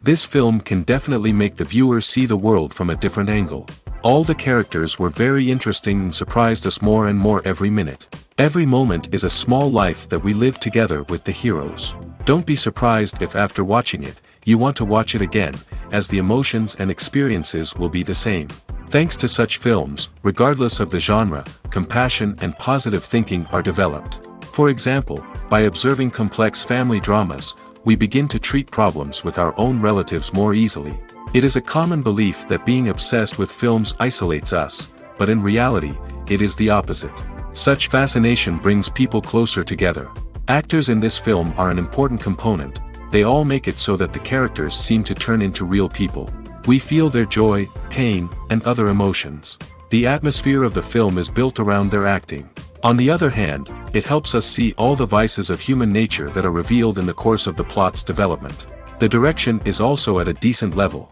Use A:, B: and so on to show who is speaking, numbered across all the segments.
A: This film can definitely make the viewer see the world from a different angle. All the characters were very interesting and surprised us more and more every minute. Every moment is a small life that we live together with the heroes. Don't be surprised if after watching it, you want to watch it again, as the emotions and experiences will be the same. Thanks to such films, regardless of the genre, compassion and positive thinking are developed. For example, by observing complex family dramas, we begin to treat problems with our own relatives more easily. It is a common belief that being obsessed with films isolates us, but in reality, it is the opposite. Such fascination brings people closer together. Actors in this film are an important component. They all make it so that the characters seem to turn into real people. We feel their joy, pain, and other emotions. The atmosphere of the film is built around their acting. On the other hand, it helps us see all the vices of human nature that are revealed in the course of the plot's development. The direction is also at a decent level.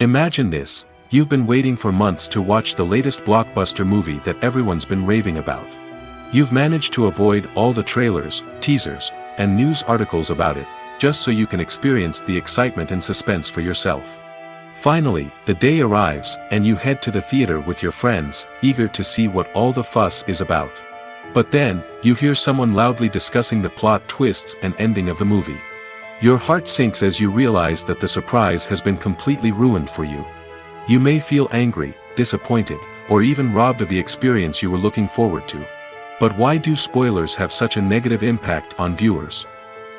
A: Imagine this, you've been waiting for months to watch the latest blockbuster movie that everyone's been raving about. You've managed to avoid all the trailers, teasers, and news articles about it, just so you can experience the excitement and suspense for yourself. Finally, the day arrives, and you head to the theater with your friends, eager to see what all the fuss is about. But then, you hear someone loudly discussing the plot twists and ending of the movie. Your heart sinks as you realize that the surprise has been completely ruined for you. You may feel angry, disappointed, or even robbed of the experience you were looking forward to. But why do spoilers have such a negative impact on viewers?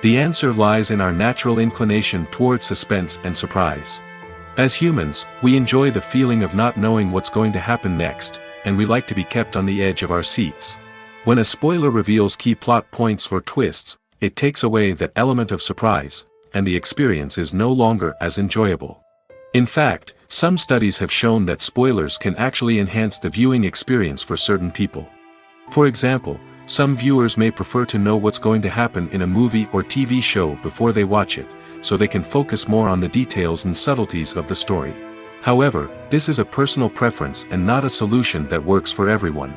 A: The answer lies in our natural inclination toward suspense and surprise. As humans, we enjoy the feeling of not knowing what's going to happen next, and we like to be kept on the edge of our seats. When a spoiler reveals key plot points or twists, it takes away that element of surprise, and the experience is no longer as enjoyable. In fact, some studies have shown that spoilers can actually enhance the viewing experience for certain people. For example, some viewers may prefer to know what's going to happen in a movie or TV show before they watch it, so they can focus more on the details and subtleties of the story. However, this is a personal preference and not a solution that works for everyone.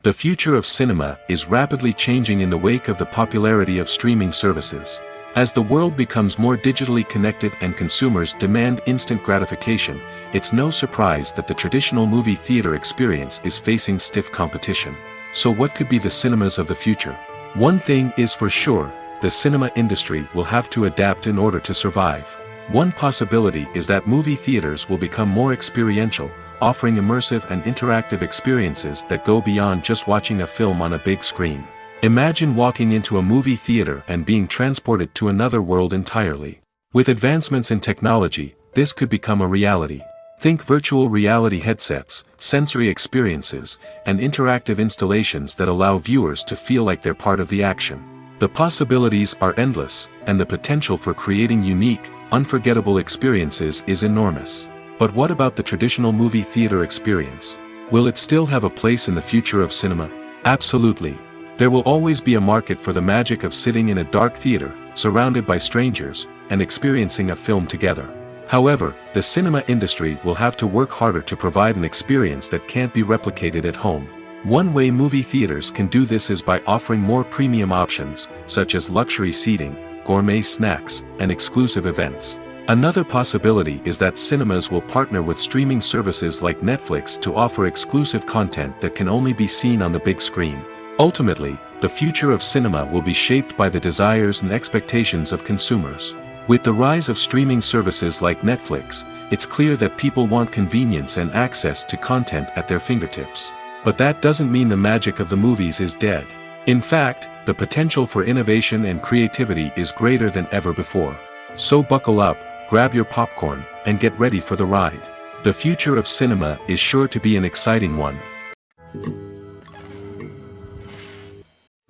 A: The future of cinema is rapidly changing in the wake of the popularity of streaming services. As the world becomes more digitally connected and consumers demand instant gratification, it's no surprise that the traditional movie theater experience is facing stiff competition. So what could be the cinemas of the future? One thing is for sure, the cinema industry will have to adapt in order to survive. One possibility is that movie theaters will become more experiential, offering immersive and interactive experiences that go beyond just watching a film on a big screen. Imagine walking into a movie theater and being transported to another world entirely. With advancements in technology, this could become a reality. Think virtual reality headsets, sensory experiences, and interactive installations that allow viewers to feel like they're part of the action. The possibilities are endless, and the potential for creating unique, unforgettable experiences is enormous. But what about the traditional movie theater experience? Will it still have a place in the future of cinema? Absolutely. There will always be a market for the magic of sitting in a dark theater, surrounded by strangers, and experiencing a film together. However, the cinema industry will have to work harder to provide an experience that can't be replicated at home. One way movie theaters can do this is by offering more premium options, such as luxury seating, gourmet snacks, and exclusive events. Another possibility is that cinemas will partner with streaming services like Netflix to offer exclusive content that can only be seen on the big screen. Ultimately, the future of cinema will be shaped by the desires and expectations of consumers. With the rise of streaming services like Netflix, it's clear that people want convenience and access to content at their fingertips. But that doesn't mean the magic of the movies is dead. In fact, the potential for innovation and creativity is greater than ever before. So buckle up, grab your popcorn, and get ready for the ride. The future of cinema is sure to be an exciting one.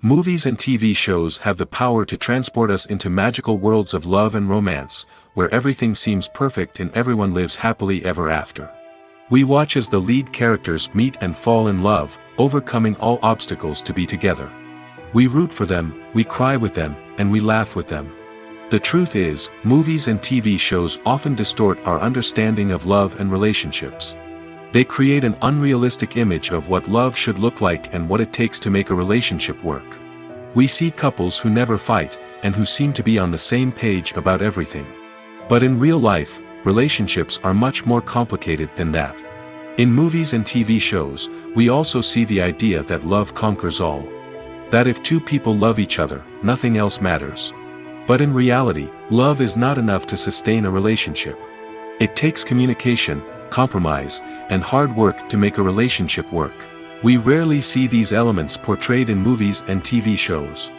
A: Movies and TV shows have the power to transport us into magical worlds of love and romance, where everything seems perfect and everyone lives happily ever after. We watch as the lead characters meet and fall in love, overcoming all obstacles to be together. We root for them, we cry with them, and we laugh with them. The truth is, movies and TV shows often distort our understanding of love and relationships. They create an unrealistic image of what love should look like and what it takes to make a relationship work. We see couples who never fight, and who seem to be on the same page about everything. But in real life, relationships are much more complicated than that. In movies and TV shows, we also see the idea that love conquers all. That if two people love each other, nothing else matters. But in reality, love is not enough to sustain a relationship. It takes communication, compromise, and hard work to make a relationship work. We rarely see these elements portrayed in movies and TV shows.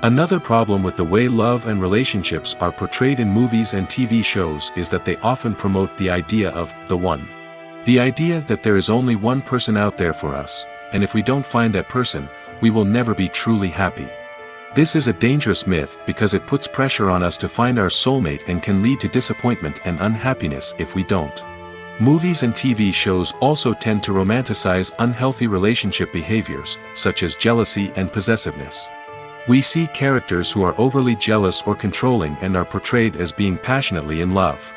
A: Another problem with the way love and relationships are portrayed in movies and TV shows is that they often promote the idea of the one. The idea that there is only one person out there for us, and if we don't find that person, we will never be truly happy. This is a dangerous myth because it puts pressure on us to find our soulmate and can lead to disappointment and unhappiness if we don't. Movies and TV shows also tend to romanticize unhealthy relationship behaviors, such as jealousy and possessiveness. We see characters who are overly jealous or controlling and are portrayed as being passionately in love.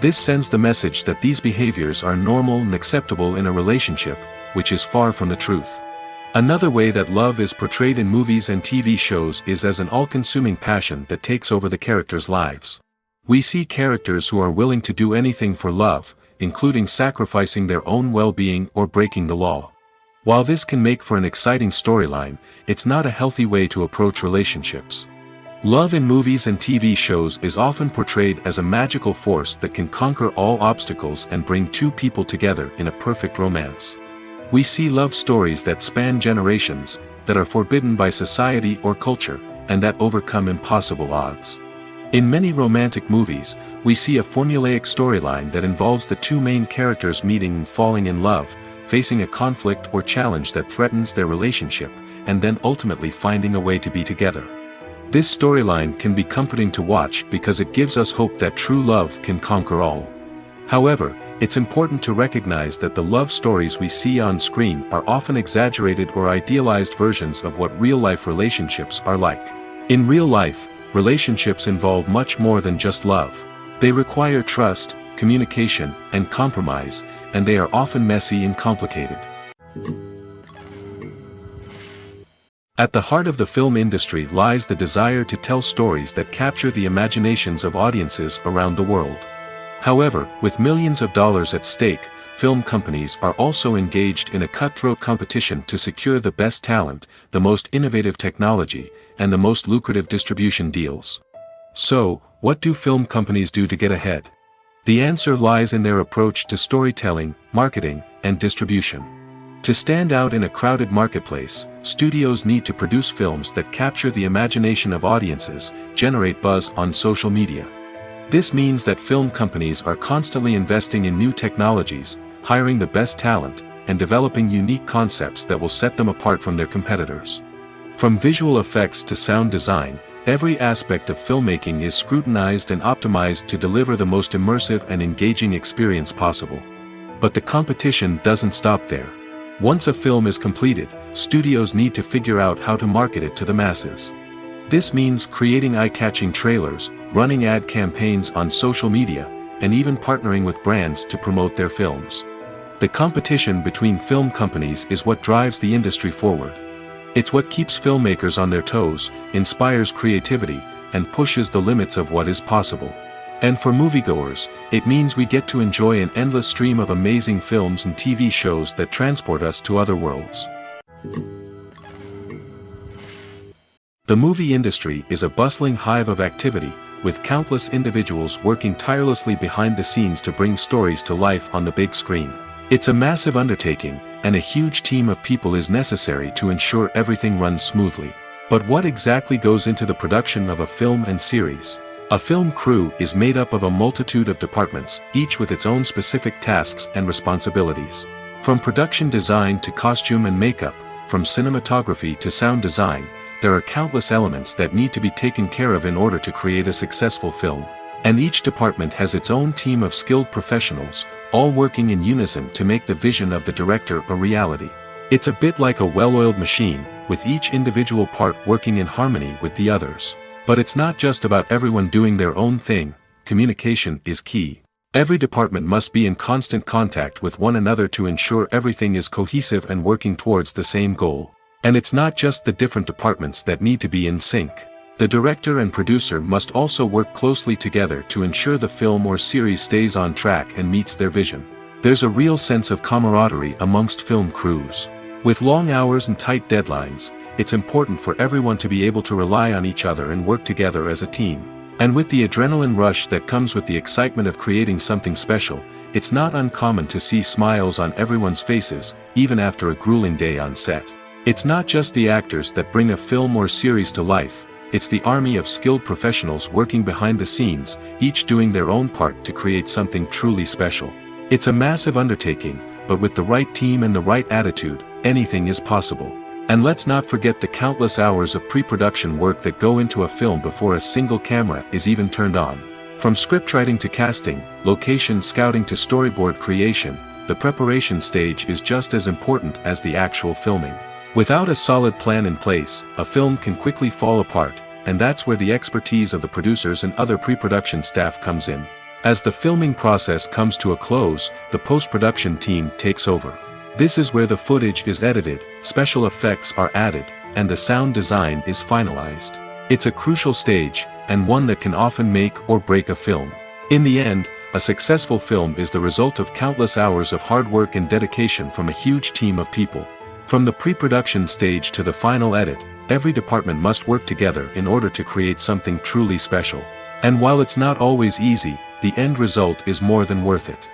A: This sends the message that these behaviors are normal and acceptable in a relationship, which is far from the truth. Another way that love is portrayed in movies and TV shows is as an all-consuming passion that takes over the characters' lives. We see characters who are willing to do anything for love, including sacrificing their own well-being or breaking the law. While this can make for an exciting storyline, it's not a healthy way to approach relationships. Love in movies and TV shows is often portrayed as a magical force that can conquer all obstacles and bring two people together in a perfect romance. We see love stories that span generations, that are forbidden by society or culture, and that overcome impossible odds. In many romantic movies, we see a formulaic storyline that involves the two main characters meeting and falling in love, facing a conflict or challenge that threatens their relationship, and then ultimately finding a way to be together. This storyline can be comforting to watch because it gives us hope that true love can conquer all. However, it's important to recognize that the love stories we see on screen are often exaggerated or idealized versions of what real-life relationships are like. In real life, relationships involve much more than just love. They require trust, communication, and compromise, and they are often messy and complicated. At the heart of the film industry lies the desire to tell stories that capture the imaginations of audiences around the world. However, with millions of dollars at stake, film companies are also engaged in a cutthroat competition to secure the best talent, the most innovative technology, and the most lucrative distribution deals. So, what do film companies do to get ahead? The answer lies in their approach to storytelling, marketing, and distribution. To stand out in a crowded marketplace, studios need to produce films that capture the imagination of audiences, generate buzz on social media. This means that film companies are constantly investing in new technologies, hiring the best talent, and developing unique concepts that will set them apart from their competitors. From visual effects to sound design, every aspect of filmmaking is scrutinized and optimized to deliver the most immersive and engaging experience possible. But the competition doesn't stop there. Once a film is completed, studios need to figure out how to market it to the masses. This means creating eye-catching trailers, running ad campaigns on social media, and even partnering with brands to promote their films. The competition between film companies is what drives the industry forward. It's what keeps filmmakers on their toes, inspires creativity, and pushes the limits of what is possible. And for moviegoers, it means we get to enjoy an endless stream of amazing films and TV shows that transport us to other worlds. The movie industry is a bustling hive of activity, with countless individuals working tirelessly behind the scenes to bring stories to life on the big screen. It's a massive undertaking, and a huge team of people is necessary to ensure everything runs smoothly. But what exactly goes into the production of a film and series? A film crew is made up of a multitude of departments, each with its own specific tasks and responsibilities. From production design to costume and makeup, from cinematography to sound design, there are countless elements that need to be taken care of in order to create a successful film. And each department has its own team of skilled professionals, all working in unison to make the vision of the director a reality. It's a bit like a well-oiled machine, with each individual part working in harmony with the others. But it's not just about everyone doing their own thing. Communication is key. Every department must be in constant contact with one another to ensure everything is cohesive and working towards the same goal. And it's not just the different departments that need to be in sync. The director and producer must also work closely together to ensure the film or series stays on track and meets their vision. There's a real sense of camaraderie amongst film crews. With long hours and tight deadlines, it's important for everyone to be able to rely on each other and work together as a team. And with the adrenaline rush that comes with the excitement of creating something special, it's not uncommon to see smiles on everyone's faces, even after a grueling day on set. It's not just the actors that bring a film or series to life, it's the army of skilled professionals working behind the scenes, each doing their own part to create something truly special. It's a massive undertaking, but with the right team and the right attitude, anything is possible. And let's not forget the countless hours of pre-production work that go into a film before a single camera is even turned on. From scriptwriting to casting, location scouting to storyboard creation, the preparation stage is just as important as the actual filming. Without a solid plan in place, a film can quickly fall apart, and that's where the expertise of the producers and other pre-production staff comes in. As the filming process comes to a close, the post-production team takes over. This is where the footage is edited, special effects are added, and the sound design is finalized. It's a crucial stage, and one that can often make or break a film. In the end, a successful film is the result of countless hours of hard work and dedication from a huge team of people. From the pre-production stage to the final edit, every department must work together in order to create something truly special. And while it's not always easy, the end result is more than worth it.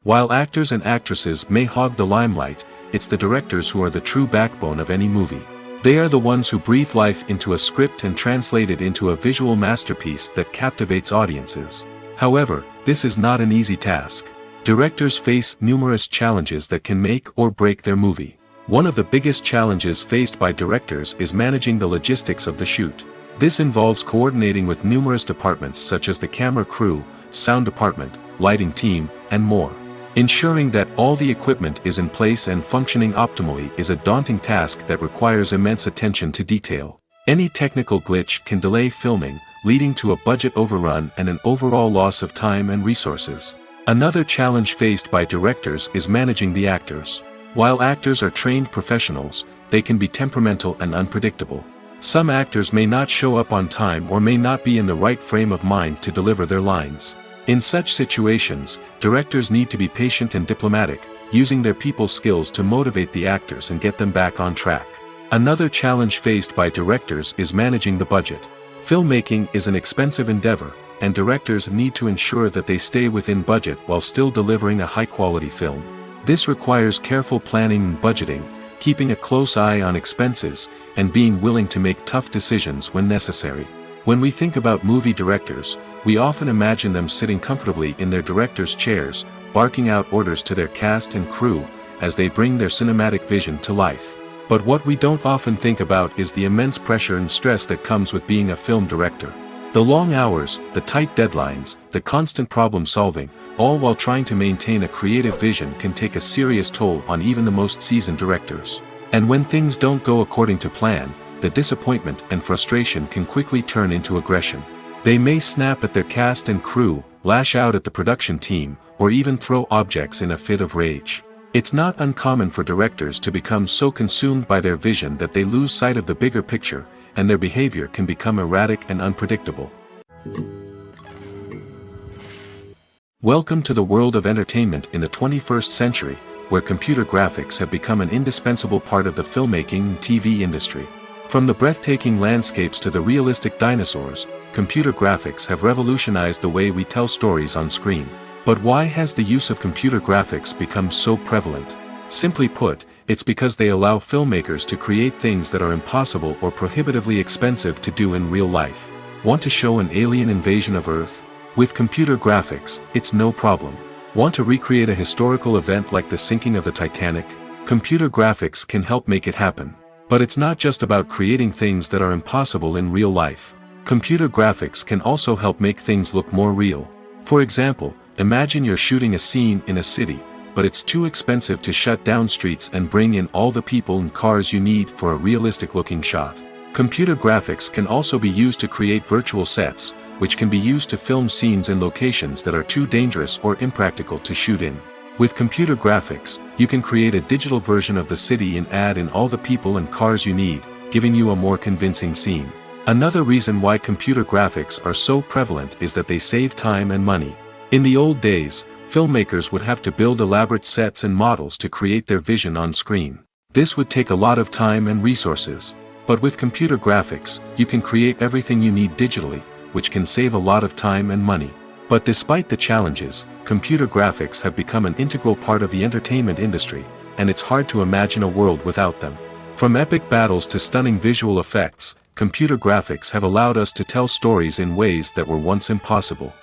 A: While actors and actresses may hog the limelight, it's the directors who are the true backbone of any movie. They are the ones who breathe life into a script and translate it into a visual masterpiece that captivates audiences. However, this is not an easy task. Directors face numerous challenges that can make or break their movie. One of the biggest challenges faced by directors is managing the logistics of the shoot. This involves coordinating with numerous departments such as the camera crew, sound department, lighting team, and more. Ensuring that all the equipment is in place and functioning optimally is a daunting task that requires immense attention to detail. Any technical glitch can delay filming, leading to a budget overrun and an overall loss of time and resources. Another challenge faced by directors is managing the actors. While actors are trained professionals, they can be temperamental and unpredictable. Some actors may not show up on time or may not be in the right frame of mind to deliver their lines. In such situations, directors need to be patient and diplomatic, using their people skills to motivate the actors and get them back on track. Another challenge faced by directors is managing the budget. Filmmaking is an expensive endeavor, and directors need to ensure that they stay within budget while still delivering a high-quality film. This requires careful planning and budgeting, keeping a close eye on expenses, and being willing to make tough decisions when necessary. When we think about movie directors, we often imagine them sitting comfortably in their director's chairs, barking out orders to their cast and crew, as they bring their cinematic vision to life. But what we don't often think about is the immense pressure and stress that comes with being a film director. The long hours, the tight deadlines, the constant problem solving, all while trying to maintain a creative vision can take a serious toll on even the most seasoned directors. And when things don't go according to plan, the disappointment and frustration can quickly turn into aggression. They may snap at their cast and crew, lash out at the production team, or even throw objects in a fit of rage. It's not uncommon for directors to become so consumed by their vision that they lose sight of the bigger picture, and their behavior can become erratic and unpredictable. Welcome to the world of entertainment in the 21st century, where computer graphics have become an indispensable part of the filmmaking and TV industry. From the breathtaking landscapes to the realistic dinosaurs, computer graphics have revolutionized the way we tell stories on screen. But why has the use of computer graphics become so prevalent? Simply put, it's because they allow filmmakers to create things that are impossible or prohibitively expensive to do in real life. Want to show an alien invasion of Earth? With computer graphics, it's no problem. Want to recreate a historical event like the sinking of the Titanic? Computer graphics can help make it happen. But it's not just about creating things that are impossible in real life. Computer graphics can also help make things look more real. For example, imagine you're shooting a scene in a city, but it's too expensive to shut down streets and bring in all the people and cars you need for a realistic-looking shot. Computer graphics can also be used to create virtual sets, which can be used to film scenes in locations that are too dangerous or impractical to shoot in. With computer graphics, you can create a digital version of the city and add in all the people and cars you need, giving you a more convincing scene. Another reason why computer graphics are so prevalent is that they save time and money. In the old days, filmmakers would have to build elaborate sets and models to create their vision on screen. This would take a lot of time and resources. But with computer graphics, you can create everything you need digitally, which can save a lot of time and money. But despite the challenges, computer graphics have become an integral part of the entertainment industry, and it's hard to imagine a world without them. From epic battles to stunning visual effects, computer graphics have allowed us to tell stories in ways that were once impossible.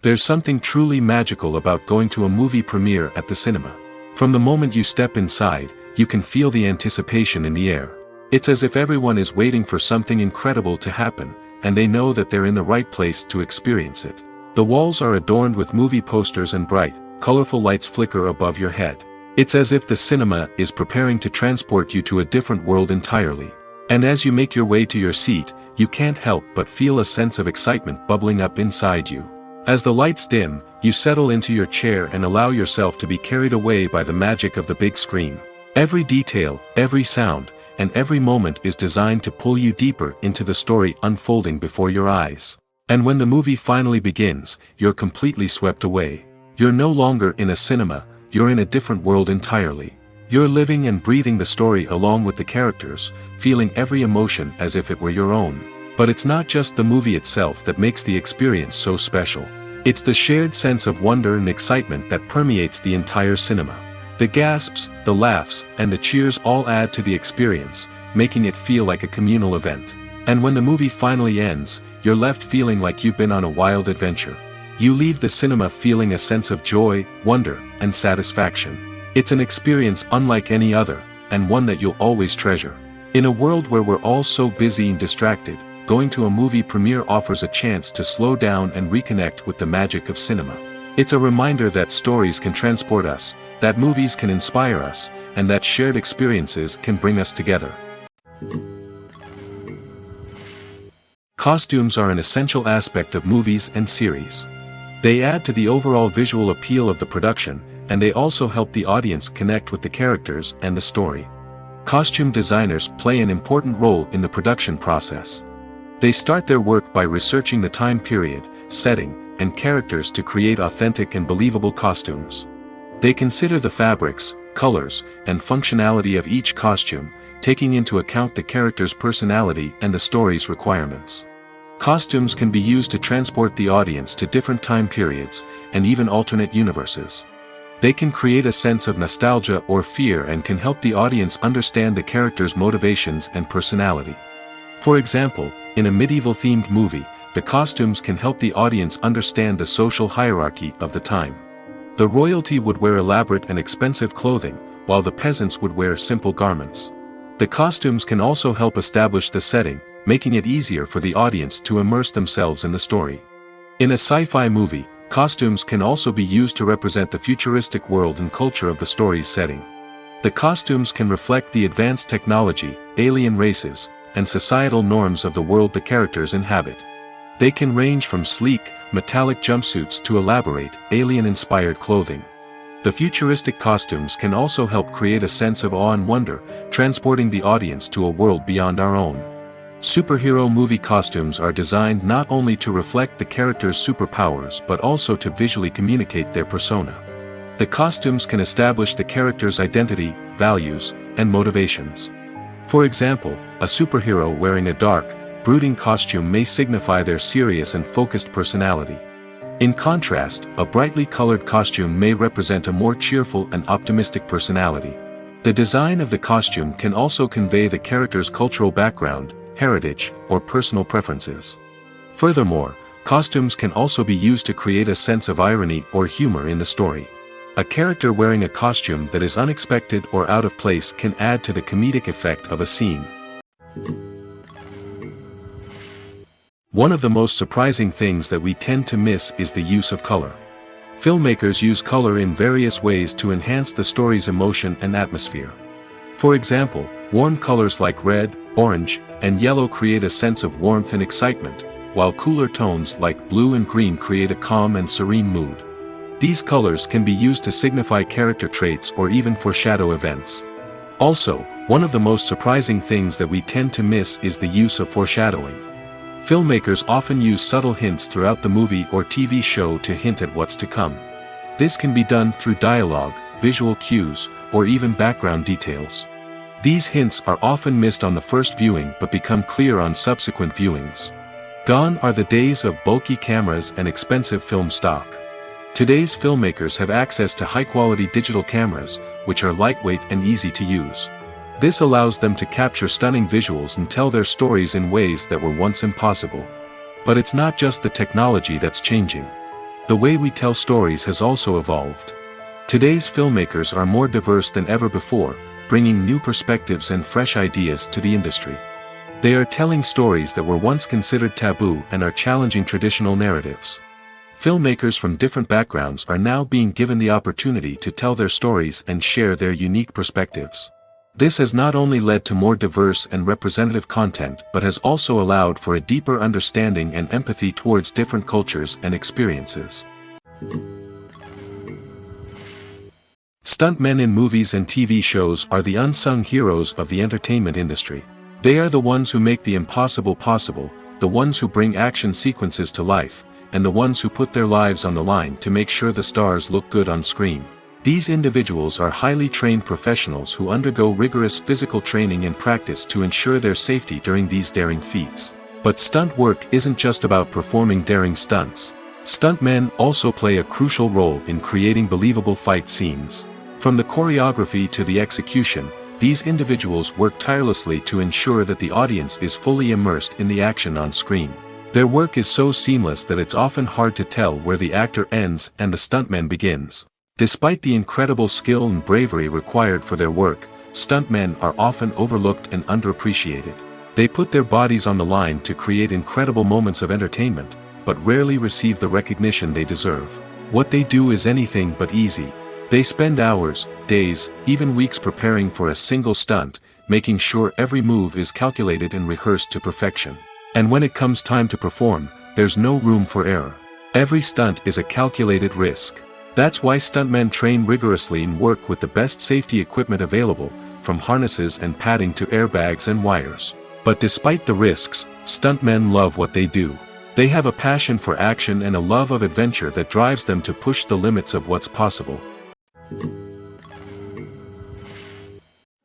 A: There's something truly magical about going to a movie premiere at the cinema. From the moment you step inside, you can feel the anticipation in the air. It's as if everyone is waiting for something incredible to happen, and they know that they're in the right place to experience it. The walls are adorned with movie posters and bright, colorful lights flicker above your head. It's as if the cinema is preparing to transport you to a different world entirely. And as you make your way to your seat, you can't help but feel a sense of excitement bubbling up inside you. As the lights dim, you settle into your chair and allow yourself to be carried away by the magic of the big screen. Every detail, every sound, and every moment is designed to pull you deeper into the story unfolding before your eyes. And when the movie finally begins, you're completely swept away. You're no longer in a cinema, you're in a different world entirely. You're living and breathing the story along with the characters, feeling every emotion as if it were your own. But it's not just the movie itself that makes the experience so special. It's the shared sense of wonder and excitement that permeates the entire cinema. The gasps, the laughs, and the cheers all add to the experience, making it feel like a communal event. And when the movie finally ends, you're left feeling like you've been on a wild adventure. You leave the cinema feeling a sense of joy, wonder, and satisfaction. It's an experience unlike any other, and one that you'll always treasure. In a world where we're all so busy and distracted, going to a movie premiere offers a chance to slow down and reconnect with the magic of cinema. It's a reminder that stories can transport us, that movies can inspire us, and that shared experiences can bring us together. Costumes are an essential aspect of movies and series. They add to the overall visual appeal of the production, and they also help the audience connect with the characters and the story. Costume designers play an important role in the production process. They start their work by researching the time period, setting, and characters to create authentic and believable costumes. They consider the fabrics, colors, and functionality of each costume, taking into account the character's personality and the story's requirements. Costumes can be used to transport the audience to different time periods, and even alternate universes. They can create a sense of nostalgia or fear and can help the audience understand the character's motivations and personality. For example, in a medieval-themed movie, the costumes can help the audience understand the social hierarchy of the time. The royalty would wear elaborate and expensive clothing, while the peasants would wear simple garments. The costumes can also help establish the setting, making it easier for the audience to immerse themselves in the story. In a sci-fi movie, costumes can also be used to represent the futuristic world and culture of the story's setting. The costumes can reflect the advanced technology, alien races, and societal norms of the world the characters inhabit. They can range from sleek, metallic jumpsuits to elaborate, alien-inspired clothing. The futuristic costumes can also help create a sense of awe and wonder, transporting the audience to a world beyond our own. Superhero movie costumes are designed not only to reflect the character's superpowers but also to visually communicate their persona. The costumes can establish the character's identity, values, and motivations. For example, a superhero wearing a dark, brooding costume may signify their serious and focused personality. In contrast, a brightly colored costume may represent a more cheerful and optimistic personality. The design of the costume can also convey the character's cultural background, heritage, or personal preferences. Furthermore, costumes can also be used to create a sense of irony or humor in the story. A character wearing a costume that is unexpected or out of place can add to the comedic effect of a scene. One of the most surprising things that we tend to miss is the use of color. Filmmakers use color in various ways to enhance the story's emotion and atmosphere. For example, warm colors like red, orange, and yellow create a sense of warmth and excitement, while cooler tones like blue and green create a calm and serene mood. These colors can be used to signify character traits or even foreshadow events. Also, one of the most surprising things that we tend to miss is the use of foreshadowing. Filmmakers often use subtle hints throughout the movie or TV show to hint at what's to come. This can be done through dialogue, visual cues, or even background details. These hints are often missed on the first viewing but become clear on subsequent viewings. Gone are the days of bulky cameras and expensive film stock. Today's filmmakers have access to high-quality digital cameras, which are lightweight and easy to use. This allows them to capture stunning visuals and tell their stories in ways that were once impossible. But it's not just the technology that's changing. The way we tell stories has also evolved. Today's filmmakers are more diverse than ever before, bringing new perspectives and fresh ideas to the industry. They are telling stories that were once considered taboo and are challenging traditional narratives. Filmmakers from different backgrounds are now being given the opportunity to tell their stories and share their unique perspectives. This has not only led to more diverse and representative content but has also allowed for a deeper understanding and empathy towards different cultures and experiences. Stuntmen in movies and TV shows are the unsung heroes of the entertainment industry. They are the ones who make the impossible possible, the ones who bring action sequences to life, and the ones who put their lives on the line to make sure the stars look good on screen. These individuals are highly trained professionals who undergo rigorous physical training and practice to ensure their safety during these daring feats. But stunt work isn't just about performing daring stunts. Stuntmen also play a crucial role in creating believable fight scenes. From the choreography to the execution, these individuals work tirelessly to ensure that the audience is fully immersed in the action on screen. Their work is so seamless that it's often hard to tell where the actor ends and the stuntman begins. Despite the incredible skill and bravery required for their work, stuntmen are often overlooked and underappreciated. They put their bodies on the line to create incredible moments of entertainment, but rarely receive the recognition they deserve. What they do is anything but easy. They spend hours, days, even weeks preparing for a single stunt, making sure every move is calculated and rehearsed to perfection. And when it comes time to perform, there's no room for error. Every stunt is a calculated risk. That's why stuntmen train rigorously and work with the best safety equipment available, from harnesses and padding to airbags and wires. But despite the risks, stuntmen love what they do. They have a passion for action and a love of adventure that drives them to push the limits of what's possible.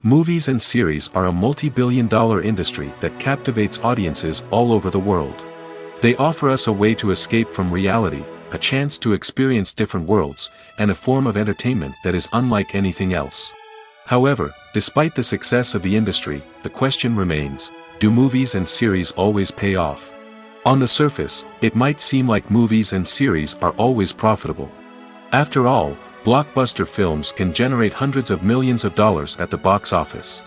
A: Movies and series are a multi-billion-dollar industry that captivates audiences all over the world. They offer us a way to escape from reality, a chance to experience different worlds, and a form of entertainment that is unlike anything else. However, despite the success of the industry, the question remains, do movies and series always pay off? On the surface, it might seem like movies and series are always profitable. After all, blockbuster films can generate hundreds of millions of dollars at the box office.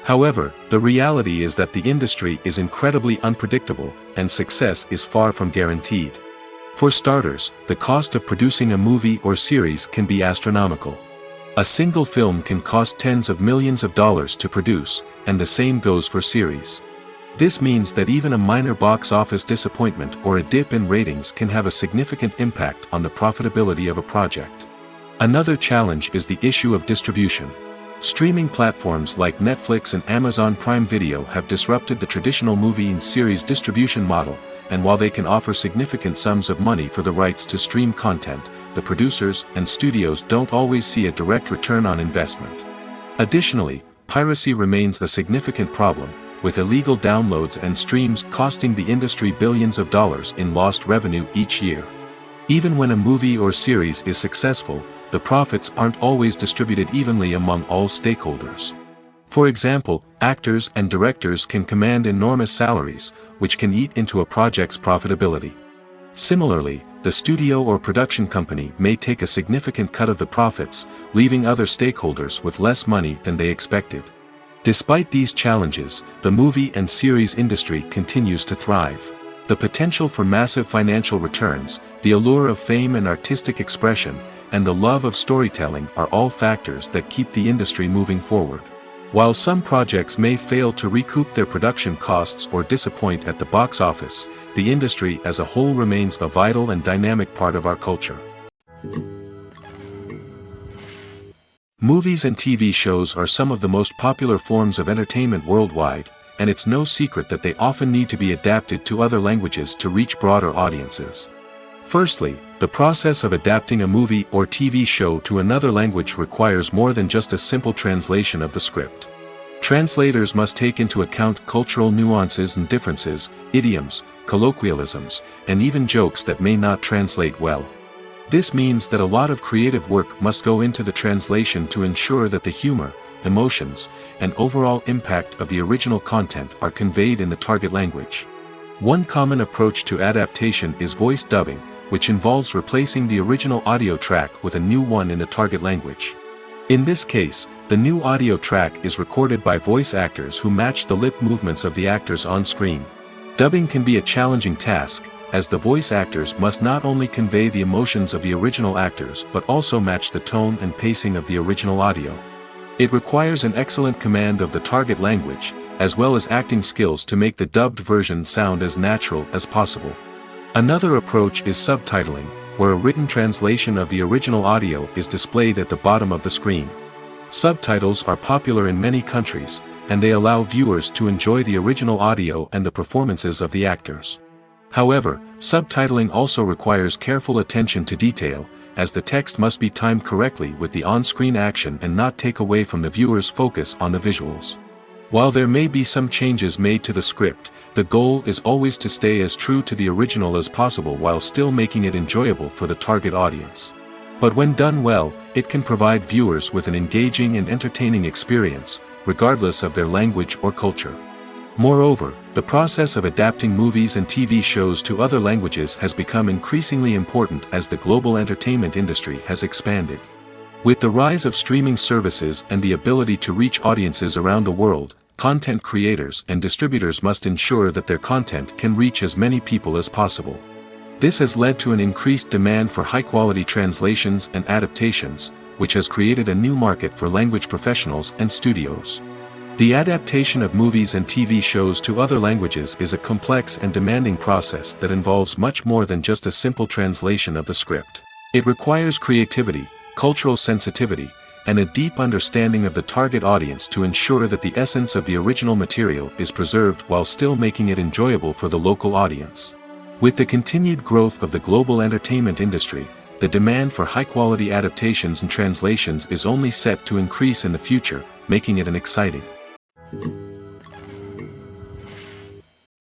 A: However, the reality is that the industry is incredibly unpredictable, and success is far from guaranteed. For starters, the cost of producing a movie or series can be astronomical. A single film can cost tens of millions of dollars to produce, and the same goes for series. This means that even a minor box office disappointment or a dip in ratings can have a significant impact on the profitability of a project. Another challenge is the issue of distribution. Streaming platforms like Netflix and Amazon Prime Video have disrupted the traditional movie and series distribution model, and while they can offer significant sums of money for the rights to stream content, the producers and studios don't always see a direct return on investment. Additionally, piracy remains a significant problem, with illegal downloads and streams costing the industry billions of dollars in lost revenue each year. Even when a movie or series is successful, the profits aren't always distributed evenly among all stakeholders. For example, actors and directors can command enormous salaries, which can eat into a project's profitability. Similarly, the studio or production company may take a significant cut of the profits, leaving other stakeholders with less money than they expected. Despite these challenges, the movie and series industry continues to thrive. The potential for massive financial returns, the allure of fame and artistic expression, and the love of storytelling are all factors that keep the industry moving forward. While some projects may fail to recoup their production costs or disappoint at the box office, the industry as a whole remains a vital and dynamic part of our culture. Movies and TV shows are some of the most popular forms of entertainment worldwide, and it's no secret that they often need to be adapted to other languages to reach broader audiences. Firstly, the process of adapting a movie or TV show to another language requires more than just a simple translation of the script. Translators must take into account cultural nuances and differences, idioms, colloquialisms, and even jokes that may not translate well. This means that a lot of creative work must go into the translation to ensure that the humor, emotions, and overall impact of the original content are conveyed in the target language. One common approach to adaptation is voice dubbing, which involves replacing the original audio track with a new one in the target language. In this case, the new audio track is recorded by voice actors who match the lip movements of the actors on screen. Dubbing can be a challenging task, as the voice actors must not only convey the emotions of the original actors but also match the tone and pacing of the original audio. It requires an excellent command of the target language, as well as acting skills to make the dubbed version sound as natural as possible. Another approach is subtitling, where a written translation of the original audio is displayed at the bottom of the screen. Subtitles are popular in many countries, and they allow viewers to enjoy the original audio and the performances of the actors. However, subtitling also requires careful attention to detail, as the text must be timed correctly with the on-screen action and not take away from the viewer's focus on the visuals. While there may be some changes made to the script, the goal is always to stay as true to the original as possible while still making it enjoyable for the target audience. But when done well, it can provide viewers with an engaging and entertaining experience, regardless of their language or culture. Moreover, the process of adapting movies and TV shows to other languages has become increasingly important as the global entertainment industry has expanded. With the rise of streaming services and the ability to reach audiences around the world, content creators and distributors must ensure that their content can reach as many people as possible. This has led to an increased demand for high-quality translations and adaptations, which has created a new market for language professionals and studios. The adaptation of movies and TV shows to other languages is a complex and demanding process that involves much more than just a simple translation of the script. It requires creativity, cultural sensitivity, and a deep understanding of the target audience to ensure that the essence of the original material is preserved while still making it enjoyable for the local audience. With the continued growth of the global entertainment industry, the demand for high-quality adaptations and translations is only set to increase in the future, making it an exciting.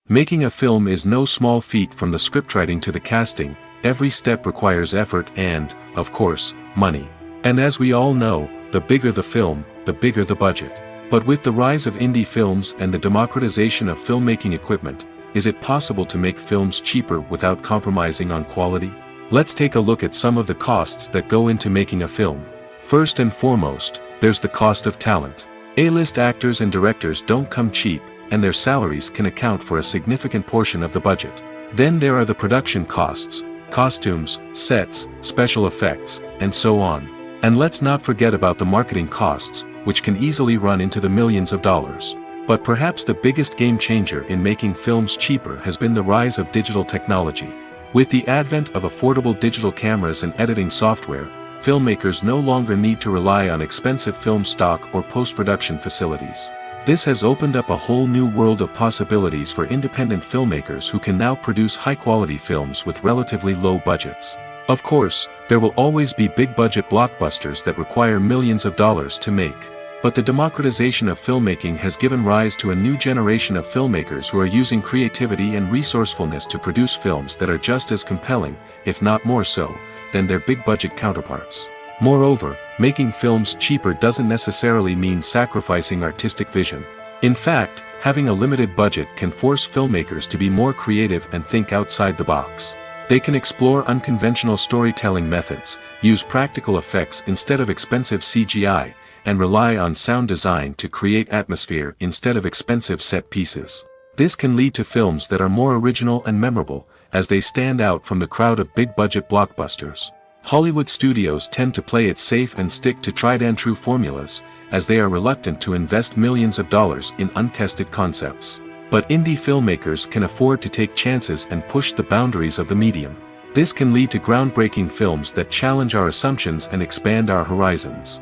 A: Making a film is no small feat. From the scriptwriting to the casting, every step requires effort and, of course, money. And as we all know, the bigger the film, the bigger the budget. But with the rise of indie films and the democratization of filmmaking equipment, is it possible to make films cheaper without compromising on quality? Let's take a look at some of the costs that go into making a film. First and foremost, there's the cost of talent. A-list actors and directors don't come cheap, and their salaries can account for a significant portion of the budget. Then there are the production costs, costumes, sets, special effects, and so on. And let's not forget about the marketing costs, which can easily run into the millions of dollars. But perhaps the biggest game changer in making films cheaper has been the rise of digital technology. With the advent of affordable digital cameras and editing software, filmmakers no longer need to rely on expensive film stock or post-production facilities. This has opened up a whole new world of possibilities for independent filmmakers who can now produce high-quality films with relatively low budgets. Of course, there will always be big-budget blockbusters that require millions of dollars to make. But the democratization of filmmaking has given rise to a new generation of filmmakers who are using creativity and resourcefulness to produce films that are just as compelling, if not more so, than their big-budget counterparts. Moreover, making films cheaper doesn't necessarily mean sacrificing artistic vision. In fact, having a limited budget can force filmmakers to be more creative and think outside the box. They can explore unconventional storytelling methods, use practical effects instead of expensive CGI, and rely on sound design to create atmosphere instead of expensive set pieces. This can lead to films that are more original and memorable, as they stand out from the crowd of big-budget blockbusters. Hollywood studios tend to play it safe and stick to tried-and-true formulas, as they are reluctant to invest millions of dollars in untested concepts. But indie filmmakers can afford to take chances and push the boundaries of the medium. This can lead to groundbreaking films that challenge our assumptions and expand our horizons.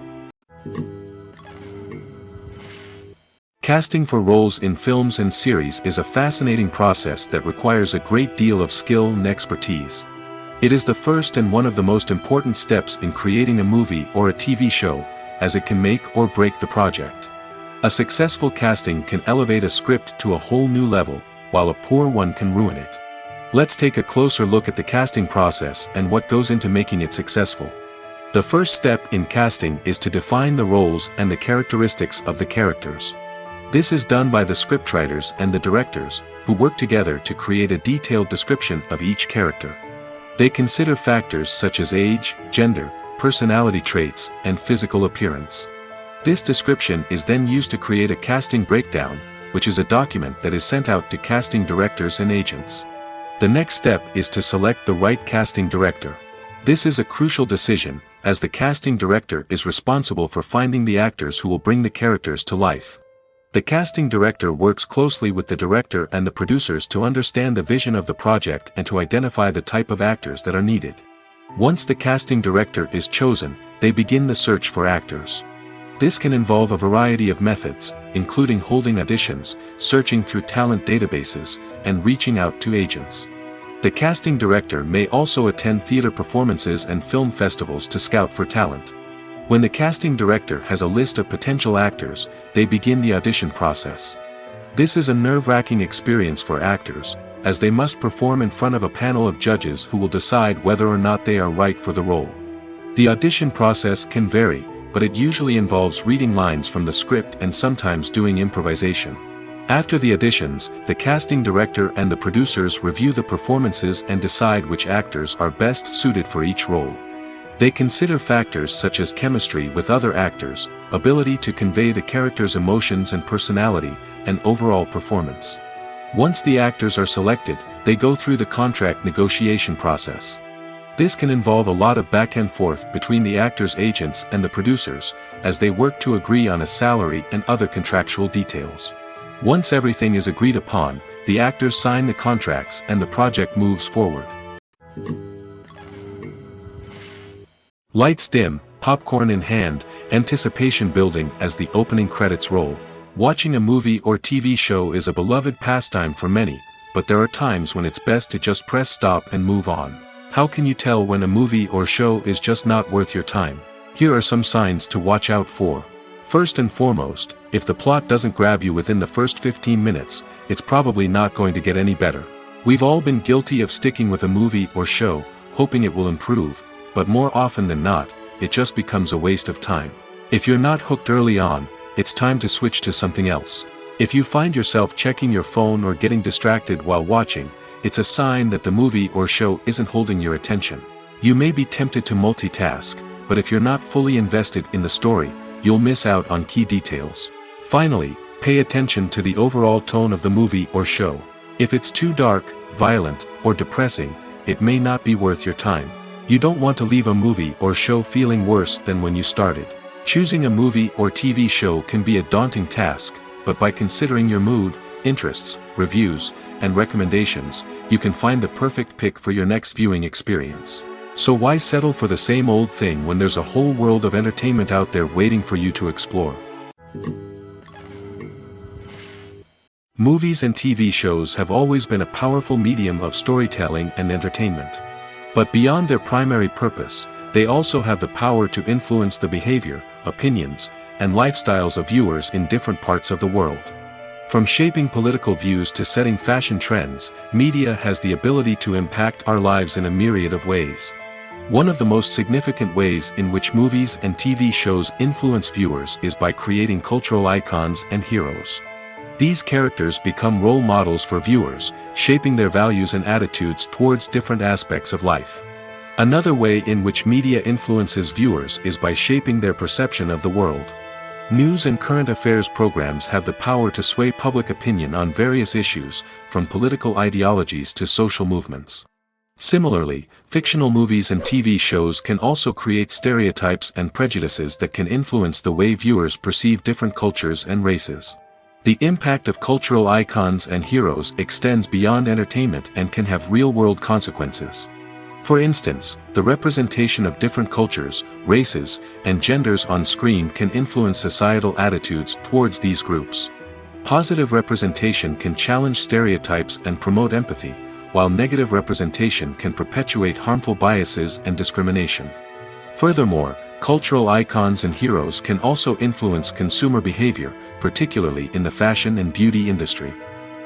A: Casting for roles in films and series is a fascinating process that requires a great deal of skill and expertise. It is the first and one of the most important steps in creating a movie or a TV show, as it can make or break the project. A successful casting can elevate a script to a whole new level, while a poor one can ruin it. Let's take a closer look at the casting process and what goes into making it successful. The first step in casting is to define the roles and the characteristics of the characters. This is done by the scriptwriters and the directors, who work together to create a detailed description of each character. They consider factors such as age, gender, personality traits, and physical appearance. This description is then used to create a casting breakdown, which is a document that is sent out to casting directors and agents. The next step is to select the right casting director. This is a crucial decision, as the casting director is responsible for finding the actors who will bring the characters to life. The casting director works closely with the director and the producers to understand the vision of the project and to identify the type of actors that are needed. Once the casting director is chosen, they begin the search for actors. This can involve a variety of methods, including holding auditions, searching through talent databases, and reaching out to agents. The casting director may also attend theater performances and film festivals to scout for talent. When the casting director has a list of potential actors, they begin the audition process. This is a nerve-wracking experience for actors, as they must perform in front of a panel of judges who will decide whether or not they are right for the role. The audition process can vary, but it usually involves reading lines from the script and sometimes doing improvisation. After the auditions, the casting director and the producers review the performances and decide which actors are best suited for each role. They consider factors such as chemistry with other actors, ability to convey the character's emotions and personality, and overall performance. Once the actors are selected, they go through the contract negotiation process. This can involve a lot of back and forth between the actors' agents and the producers, as they work to agree on a salary and other contractual details. Once everything is agreed upon, the actors sign the contracts and the project moves forward. Lights dim, popcorn in hand, anticipation building as the opening credits roll. Watching a movie or TV show is a beloved pastime for many, but there are times when it's best to just press stop and move on. How can you tell when a movie or show is just not worth your time? Here are some signs to watch out for. First and foremost, if the plot doesn't grab you within the first 15 minutes, it's probably not going to get any better. We've all been guilty of sticking with a movie or show, hoping it will improve, but more often than not, it just becomes a waste of time. If you're not hooked early on, it's time to switch to something else. If you find yourself checking your phone or getting distracted while watching, it's a sign that the movie or show isn't holding your attention. You may be tempted to multitask, but if you're not fully invested in the story, you'll miss out on key details. Finally, pay attention to the overall tone of the movie or show. If it's too dark, violent, or depressing, it may not be worth your time. You don't want to leave a movie or show feeling worse than when you started. Choosing a movie or TV show can be a daunting task, but by considering your mood, interests, reviews, and recommendations, you can find the perfect pick for your next viewing experience. So why settle for the same old thing when there's a whole world of entertainment out there waiting for you to explore? Movies and TV shows have always been a powerful medium of storytelling and entertainment. But beyond their primary purpose, they also have the power to influence the behavior, opinions, and lifestyles of viewers in different parts of the world. From shaping political views to setting fashion trends, media has the ability to impact our lives in a myriad of ways. One of the most significant ways in which movies and TV shows influence viewers is by creating cultural icons and heroes. These characters become role models for viewers, shaping their values and attitudes towards different aspects of life. Another way in which media influences viewers is by shaping their perception of the world. News and current affairs programs have the power to sway public opinion on various issues, from political ideologies to social movements. Similarly, fictional movies and TV shows can also create stereotypes and prejudices that can influence the way viewers perceive different cultures and races. The impact of cultural icons and heroes extends beyond entertainment and can have real-world consequences. For instance, the representation of different cultures, races, and genders on screen can influence societal attitudes towards these groups. Positive representation can challenge stereotypes and promote empathy, while negative representation can perpetuate harmful biases and discrimination. Furthermore, cultural icons and heroes can also influence consumer behavior, particularly in the fashion and beauty industry.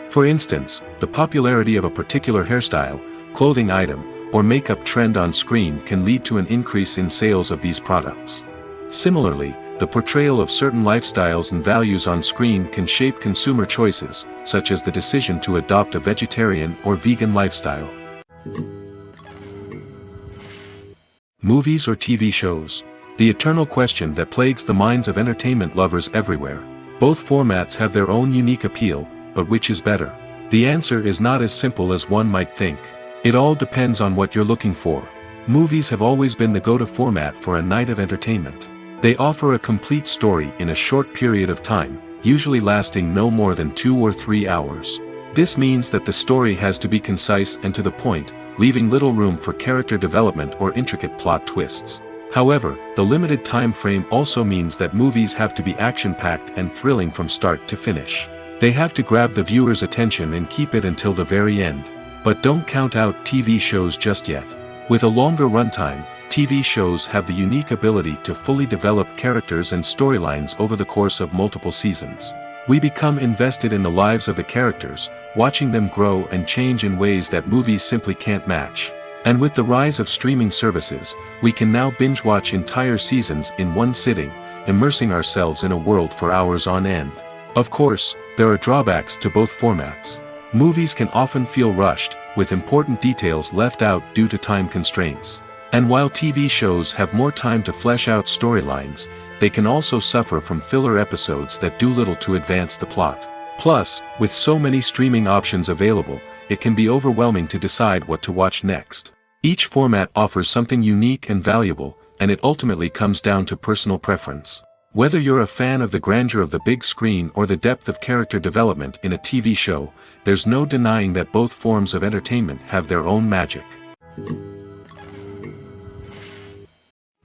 A: For instance, the popularity of a particular hairstyle, clothing item, or makeup trend on screen can lead to an increase in sales of these products. Similarly, the portrayal of certain lifestyles and values on screen can shape consumer choices, such as the decision to adopt a vegetarian or vegan lifestyle. Movies or TV shows? The eternal question that plagues the minds of entertainment lovers everywhere. Both formats have their own unique appeal, but which is better? The answer is not as simple as one might think. It all depends on what you're looking for. Movies have always been the go-to format for a night of entertainment. They offer a complete story in a short period of time, usually lasting no more than 2 or 3 hours. This means that the story has to be concise and to the point, leaving little room for character development or intricate plot twists. However, the limited time frame also means that movies have to be action-packed and thrilling from start to finish. They have to grab the viewer's attention and keep it until the very end. But don't count out TV shows just yet. With a longer runtime, TV shows have the unique ability to fully develop characters and storylines over the course of multiple seasons. We become invested in the lives of the characters, watching them grow and change in ways that movies simply can't match. And with the rise of streaming services, we can now binge-watch entire seasons in one sitting, immersing ourselves in a world for hours on end. Of course, there are drawbacks to both formats. Movies can often feel rushed, with important details left out due to time constraints. And while TV shows have more time to flesh out storylines, they can also suffer from filler episodes that do little to advance the plot. Plus, with so many streaming options available, it can be overwhelming to decide what to watch next. Each format offers something unique and valuable, and it ultimately comes down to personal preference. Whether you're a fan of the grandeur of the big screen or the depth of character development in a TV show, there's no denying that both forms of entertainment have their own magic.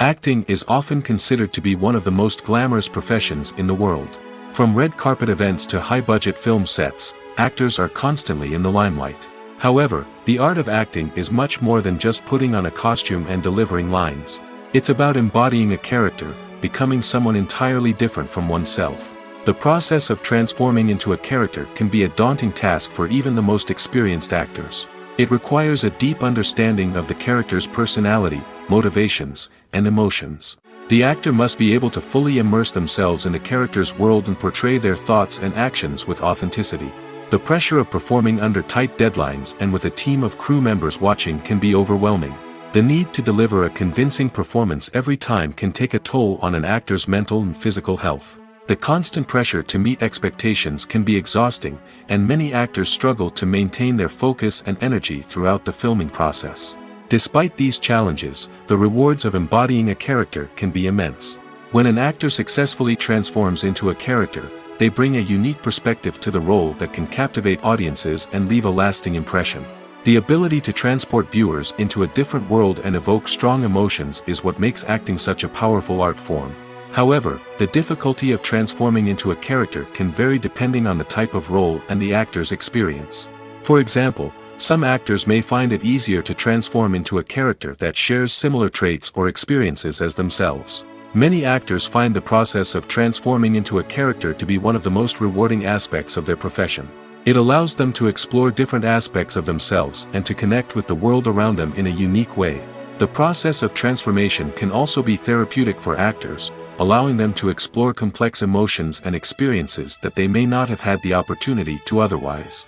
A: Acting is often considered to be one of the most glamorous professions in the world. From red carpet events to high-budget film sets, actors are constantly in the limelight. However, the art of acting is much more than just putting on a costume and delivering lines. It's about embodying a character, becoming someone entirely different from oneself. The process of transforming into a character can be a daunting task for even the most experienced actors. It requires a deep understanding of the character's personality, motivations, and emotions. The actor must be able to fully immerse themselves in the character's world and portray their thoughts and actions with authenticity. The pressure of performing under tight deadlines and with a team of crew members watching can be overwhelming. The need to deliver a convincing performance every time can take a toll on an actor's mental and physical health. The constant pressure to meet expectations can be exhausting, and many actors struggle to maintain their focus and energy throughout the filming process. Despite these challenges, the rewards of embodying a character can be immense. When an actor successfully transforms into a character, they bring a unique perspective to the role that can captivate audiences and leave a lasting impression. The ability to transport viewers into a different world and evoke strong emotions is what makes acting such a powerful art form. However, the difficulty of transforming into a character can vary depending on the type of role and the actor's experience. For example, some actors may find it easier to transform into a character that shares similar traits or experiences as themselves. Many actors find the process of transforming into a character to be one of the most rewarding aspects of their profession. It allows them to explore different aspects of themselves and to connect with the world around them in a unique way. The process of transformation can also be therapeutic for actors, allowing them to explore complex emotions and experiences that they may not have had the opportunity to otherwise.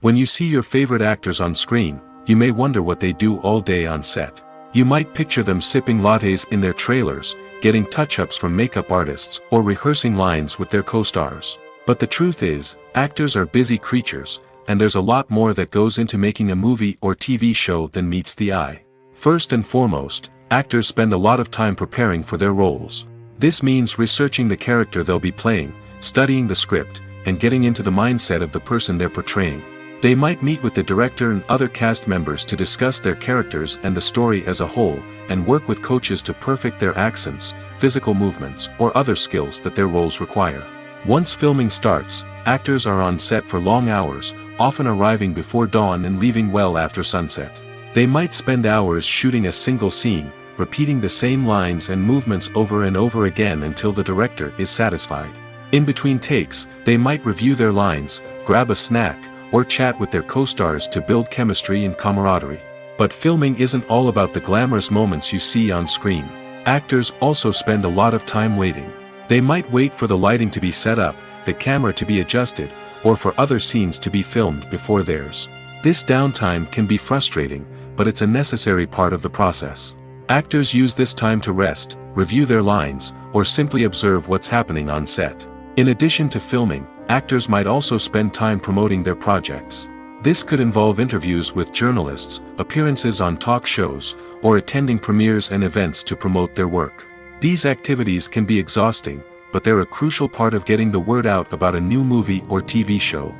A: When you see your favorite actors on screen, you may wonder what they do all day on set. You might picture them sipping lattes in their trailers, getting touch-ups from makeup artists, or rehearsing lines with their co-stars. But the truth is, actors are busy creatures, and there's a lot more that goes into making a movie or TV show than meets the eye. First and foremost, actors spend a lot of time preparing for their roles. This means researching the character they'll be playing, studying the script, and getting into the mindset of the person they're portraying. They might meet with the director and other cast members to discuss their characters and the story as a whole, and work with coaches to perfect their accents, physical movements, or other skills that their roles require. Once filming starts, actors are on set for long hours, often arriving before dawn and leaving well after sunset. They might spend hours shooting a single scene, repeating the same lines and movements over and over again until the director is satisfied. In between takes, they might review their lines, grab a snack, or chat with their co-stars to build chemistry and camaraderie. But filming isn't all about the glamorous moments you see on screen. Actors also spend a lot of time waiting. They might wait for the lighting to be set up, the camera to be adjusted, or for other scenes to be filmed before theirs. This downtime can be frustrating, but it's a necessary part of the process. Actors use this time to rest, review their lines, or simply observe what's happening on set. In addition to filming, actors might also spend time promoting their projects. This could involve interviews with journalists, appearances on talk shows, or attending premieres and events to promote their work. These activities can be exhausting, but they're a crucial part of getting the word out about a new movie or TV show.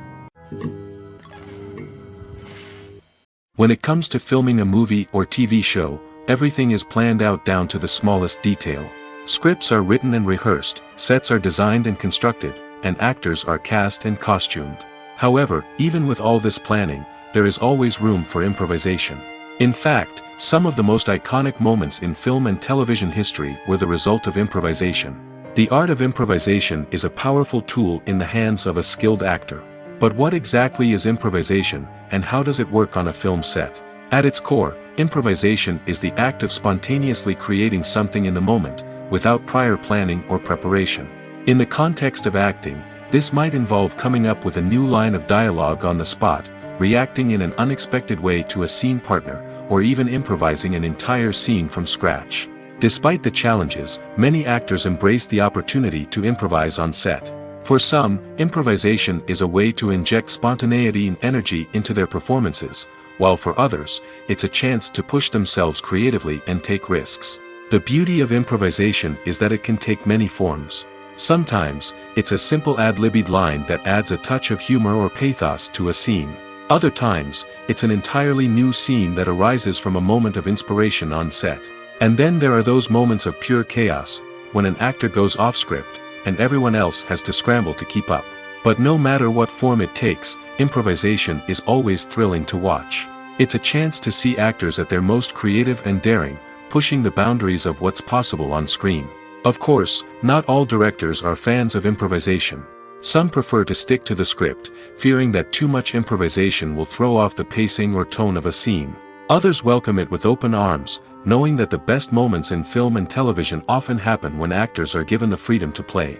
A: When it comes to filming a movie or TV show, everything is planned out down to the smallest detail. Scripts are written and rehearsed, sets are designed and constructed, and actors are cast and costumed. However, even with all this planning, there is always room for improvisation. In fact, some of the most iconic moments in film and television history were the result of improvisation. The art of improvisation is a powerful tool in the hands of a skilled actor. But what exactly is improvisation, and how does it work on a film set? At its core, improvisation is the act of spontaneously creating something in the moment, without prior planning or preparation. In the context of acting, this might involve coming up with a new line of dialogue on the spot, reacting in an unexpected way to a scene partner, or even improvising an entire scene from scratch. Despite the challenges, many actors embrace the opportunity to improvise on set. For some, improvisation is a way to inject spontaneity and energy into their performances, while for others, it's a chance to push themselves creatively and take risks. The beauty of improvisation is that it can take many forms. Sometimes, it's a simple ad-libbed line that adds a touch of humor or pathos to a scene. Other times, it's an entirely new scene that arises from a moment of inspiration on set. And then there are those moments of pure chaos, when an actor goes off script, and everyone else has to scramble to keep up. But no matter what form it takes, improvisation is always thrilling to watch. It's a chance to see actors at their most creative and daring, pushing the boundaries of what's possible on screen. Of course, not all directors are fans of improvisation. Some prefer to stick to the script, fearing that too much improvisation will throw off the pacing or tone of a scene. Others welcome it with open arms, knowing that the best moments in film and television often happen when actors are given the freedom to play.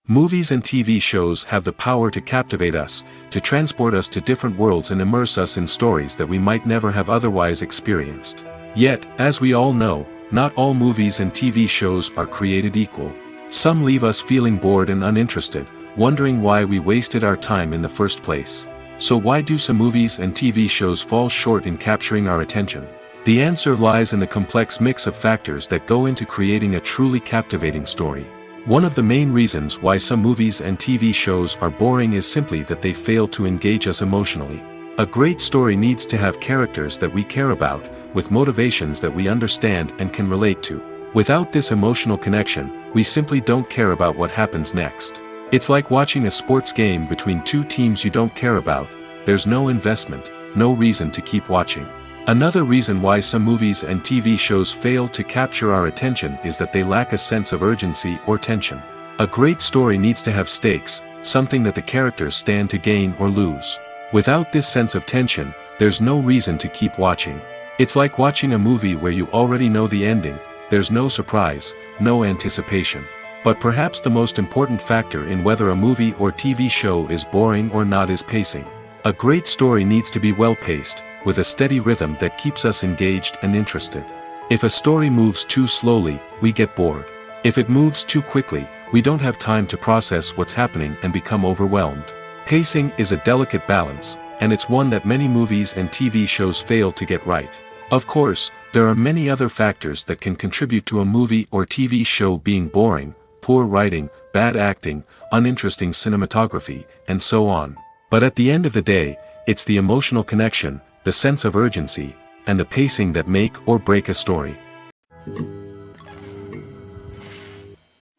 A: Movies and TV shows have the power to captivate us, to transport us to different worlds and immerse us in stories that we might never have otherwise experienced. Yet, as we all know, not all movies and TV shows are created equal. Some leave us feeling bored and uninterested, wondering why we wasted our time in the first place. So why do some movies and TV shows fall short in capturing our attention? The answer lies in the complex mix of factors that go into creating a truly captivating story. One of the main reasons why some movies and TV shows are boring is simply that they fail to engage us emotionally. A great story needs to have characters that we care about, with motivations that we understand and can relate to. Without this emotional connection, we simply don't care about what happens next. It's like watching a sports game between two teams you don't care about. There's no investment, no reason to keep watching. Another reason why some movies and TV shows fail to capture our attention is that they lack a sense of urgency or tension. A great story needs to have stakes, something that the characters stand to gain or lose. Without this sense of tension, there's no reason to keep watching. It's like watching a movie where you already know the ending, there's no surprise, no anticipation. But perhaps the most important factor in whether a movie or TV show is boring or not is pacing. A great story needs to be well-paced, with a steady rhythm that keeps us engaged and interested. If a story moves too slowly, we get bored. If it moves too quickly, We don't have time to process what's happening and become overwhelmed. Pacing is a delicate balance, and it's one that many movies and TV shows fail to get right. Of course, there are many other factors that can contribute to a movie or TV show being boring: poor writing, bad acting, uninteresting cinematography, and so on. But at the end of the day, it's the emotional connection, the sense of urgency, and the pacing that make or break a story.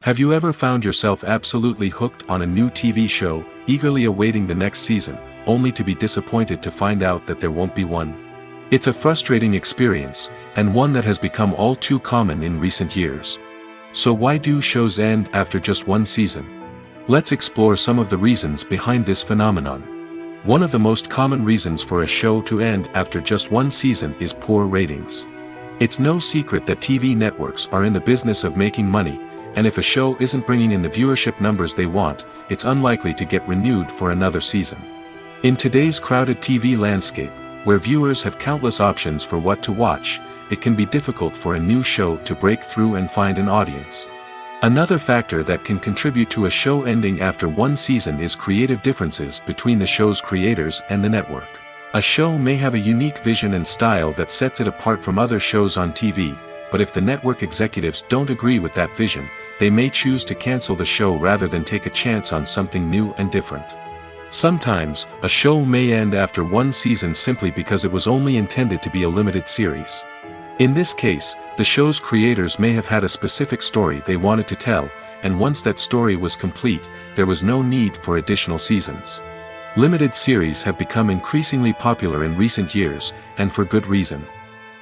A: Have you ever found yourself absolutely hooked on a new TV show, eagerly awaiting the next season, only to be disappointed to find out that there won't be one? It's a frustrating experience, and one that has become all too common in recent years. So why do shows end after just one season? Let's explore some of the reasons behind this phenomenon. One of the most common reasons for a show to end after just one season is poor ratings. It's no secret that TV networks are in the business of making money, and if a show isn't bringing in the viewership numbers they want, it's unlikely to get renewed for another season. In today's crowded TV landscape, where viewers have countless options for what to watch, it can be difficult for a new show to break through and find an audience. Another factor that can contribute to a show ending after one season is creative differences between the show's creators and the network. A show may have a unique vision and style that sets it apart from other shows on TV, but if the network executives don't agree with that vision, they may choose to cancel the show rather than take a chance on something new and different. Sometimes, a show may end after one season simply because it was only intended to be a limited series. In this case, the show's creators may have had a specific story they wanted to tell, and once that story was complete, there was no need for additional seasons. Limited series have become increasingly popular in recent years, and for good reason.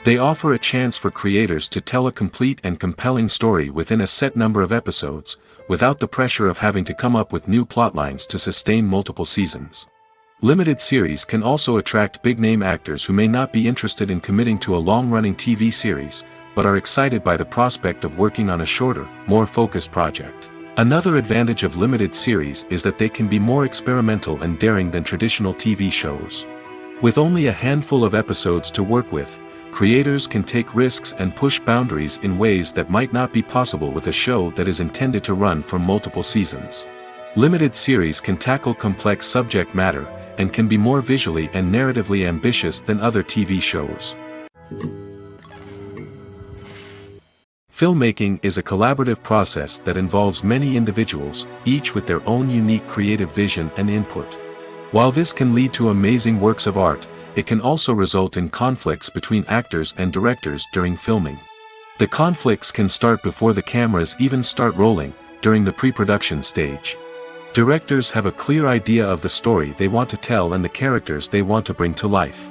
A: They offer a chance for creators to tell a complete and compelling story within a set number of episodes, without the pressure of having to come up with new plotlines to sustain multiple seasons. Limited series can also attract big-name actors who may not be interested in committing to a long-running TV series, but are excited by the prospect of working on a shorter, more focused project. Another advantage of limited series is that they can be more experimental and daring than traditional TV shows. With only a handful of episodes to work with, creators can take risks and push boundaries in ways that might not be possible with a show that is intended to run for multiple seasons. Limited series can tackle complex subject matter, and can be more visually and narratively ambitious than other TV shows. Filmmaking is a collaborative process that involves many individuals, each with their own unique creative vision and input. While this can lead to amazing works of art, it can also result in conflicts between actors and directors during filming. The conflicts can start before the cameras even start rolling, during the pre-production stage. Directors have a clear idea of the story they want to tell and the characters they want to bring to life.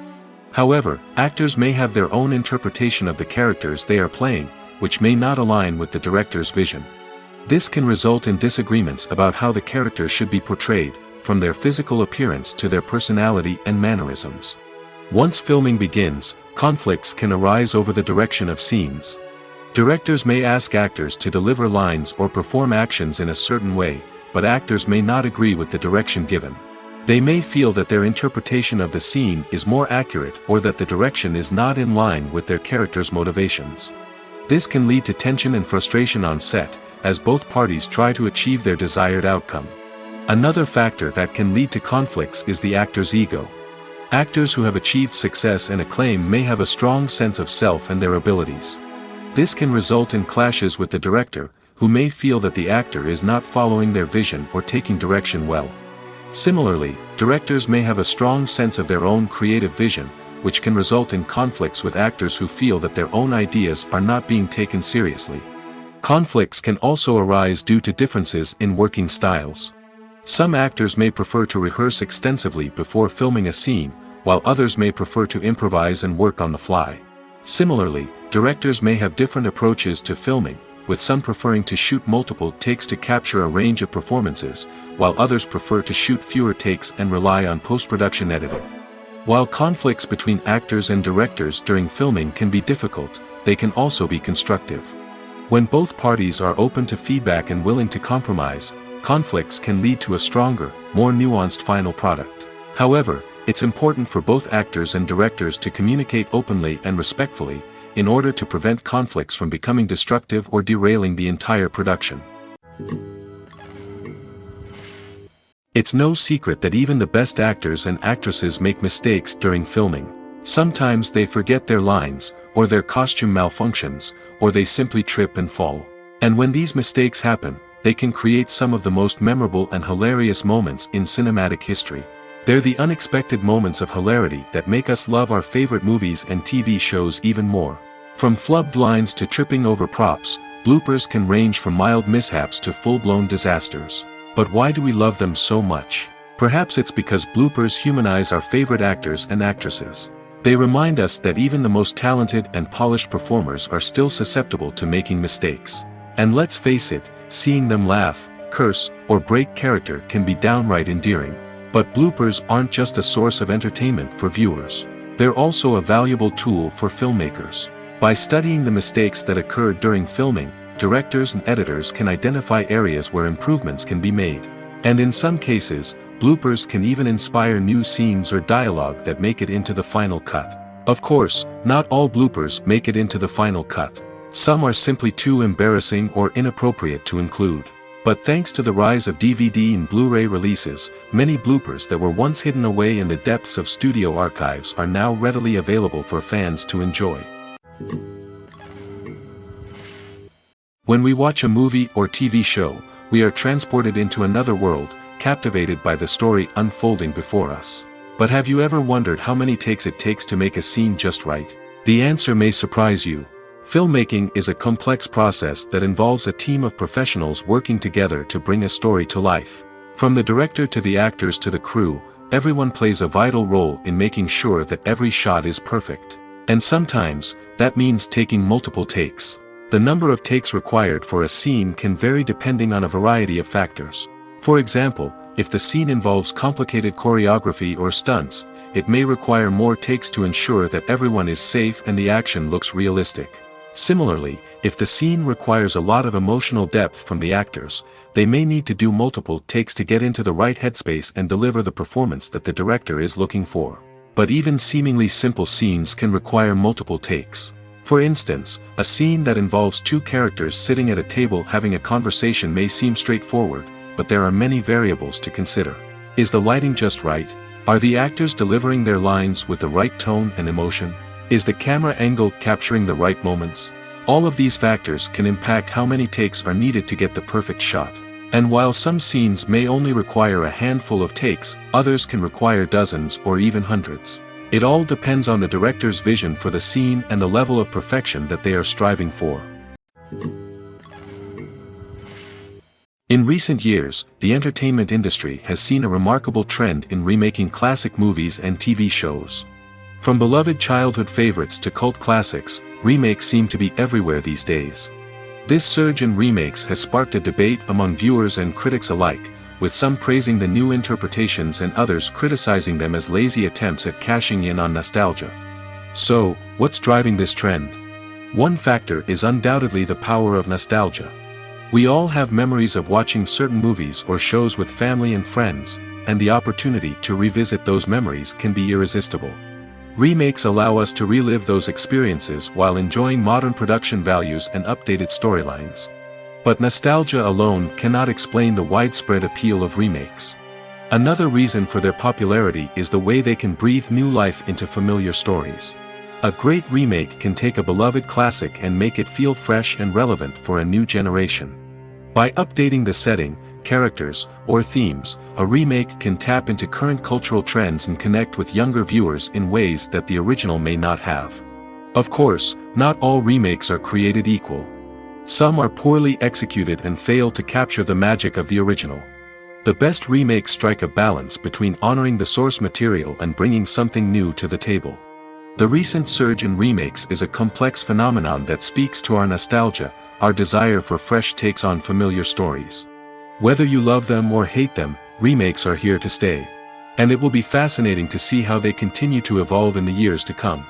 A: However, actors may have their own interpretation of the characters they are playing, which may not align with the director's vision. This can result in disagreements about how the characters should be portrayed, from their physical appearance to their personality and mannerisms. Once filming begins, conflicts can arise over the direction of scenes. Directors may ask actors to deliver lines or perform actions in a certain way, but actors may not agree with the direction given. They may feel that their interpretation of the scene is more accurate or that the direction is not in line with their character's motivations. This can lead to tension and frustration on set, as both parties try to achieve their desired outcome. Another factor that can lead to conflicts is the actor's ego. Actors who have achieved success and acclaim may have a strong sense of self and their abilities. This can result in clashes with the director, who may feel that the actor is not following their vision or taking direction well. Similarly, directors may have a strong sense of their own creative vision, which can result in conflicts with actors who feel that their own ideas are not being taken seriously. Conflicts can also arise due to differences in working styles. Some actors may prefer to rehearse extensively before filming a scene, while others may prefer to improvise and work on the fly. Similarly, directors may have different approaches to filming, with some preferring to shoot multiple takes to capture a range of performances, while others prefer to shoot fewer takes and rely on post-production editing. While conflicts between actors and directors during filming can be difficult, they can also be constructive. When both parties are open to feedback and willing to compromise, conflicts can lead to a stronger, more nuanced final product. However, it's important for both actors and directors to communicate openly and respectfully, in order to prevent conflicts from becoming destructive or derailing the entire production. It's no secret that even the best actors and actresses make mistakes during filming. Sometimes they forget their lines, or their costume malfunctions, or they simply trip and fall. And when these mistakes happen, they can create some of the most memorable and hilarious moments in cinematic history. They're the unexpected moments of hilarity that make us love our favorite movies and TV shows even more. From flubbed lines to tripping over props, bloopers can range from mild mishaps to full-blown disasters. But why do we love them so much? Perhaps it's because bloopers humanize our favorite actors and actresses. They remind us that even the most talented and polished performers are still susceptible to making mistakes. And let's face it, seeing them laugh, curse, or break character can be downright endearing. But bloopers aren't just a source of entertainment for viewers. They're also a valuable tool for filmmakers. By studying the mistakes that occur during filming, directors and editors can identify areas where improvements can be made. And in some cases, bloopers can even inspire new scenes or dialogue that make it into the final cut. Of course, not all bloopers make it into the final cut. Some are simply too embarrassing or inappropriate to include. But thanks to the rise of DVD and Blu-ray releases, many bloopers that were once hidden away in the depths of studio archives are now readily available for fans to enjoy. When we watch a movie or TV show, we are transported into another world, captivated by the story unfolding before us. But have you ever wondered how many takes it takes to make a scene just right? The answer may surprise you. Filmmaking is a complex process that involves a team of professionals working together to bring a story to life. From the director to the actors to the crew, everyone plays a vital role in making sure that every shot is perfect. And sometimes, that means taking multiple takes. The number of takes required for a scene can vary depending on a variety of factors. For example, if the scene involves complicated choreography or stunts, it may require more takes to ensure that everyone is safe and the action looks realistic. Similarly, if the scene requires a lot of emotional depth from the actors, they may need to do multiple takes to get into the right headspace and deliver the performance that the director is looking for. But even seemingly simple scenes can require multiple takes. For instance, a scene that involves two characters sitting at a table having a conversation may seem straightforward, but there are many variables to consider. Is the lighting just right? Are the actors delivering their lines with the right tone and emotion? Is the camera angle capturing the right moments? All of these factors can impact how many takes are needed to get the perfect shot. And while some scenes may only require a handful of takes, others can require dozens or even hundreds. It all depends on the director's vision for the scene and the level of perfection that they are striving for. In recent years, the entertainment industry has seen a remarkable trend in remaking classic movies and TV shows. From beloved childhood favorites to cult classics, remakes seem to be everywhere these days. This surge in remakes has sparked a debate among viewers and critics alike, with some praising the new interpretations and others criticizing them as lazy attempts at cashing in on nostalgia. So, what's driving this trend? One factor is undoubtedly the power of nostalgia. We all have memories of watching certain movies or shows with family and friends, and the opportunity to revisit those memories can be irresistible. Remakes allow us to relive those experiences while enjoying modern production values and updated storylines. But nostalgia alone cannot explain the widespread appeal of remakes. Another reason for their popularity is the way they can breathe new life into familiar stories. A great remake can take a beloved classic and make it feel fresh and relevant for a new generation. By updating the setting, characters, or themes, a remake can tap into current cultural trends and connect with younger viewers in ways that the original may not have. Of course, not all remakes are created equal. Some are poorly executed and fail to capture the magic of the original. The best remakes strike a balance between honoring the source material and bringing something new to the table. The recent surge in remakes is a complex phenomenon that speaks to our nostalgia, our desire for fresh takes on familiar stories. Whether you love them or hate them, remakes are here to stay. And it will be fascinating to see how they continue to evolve in the years to come.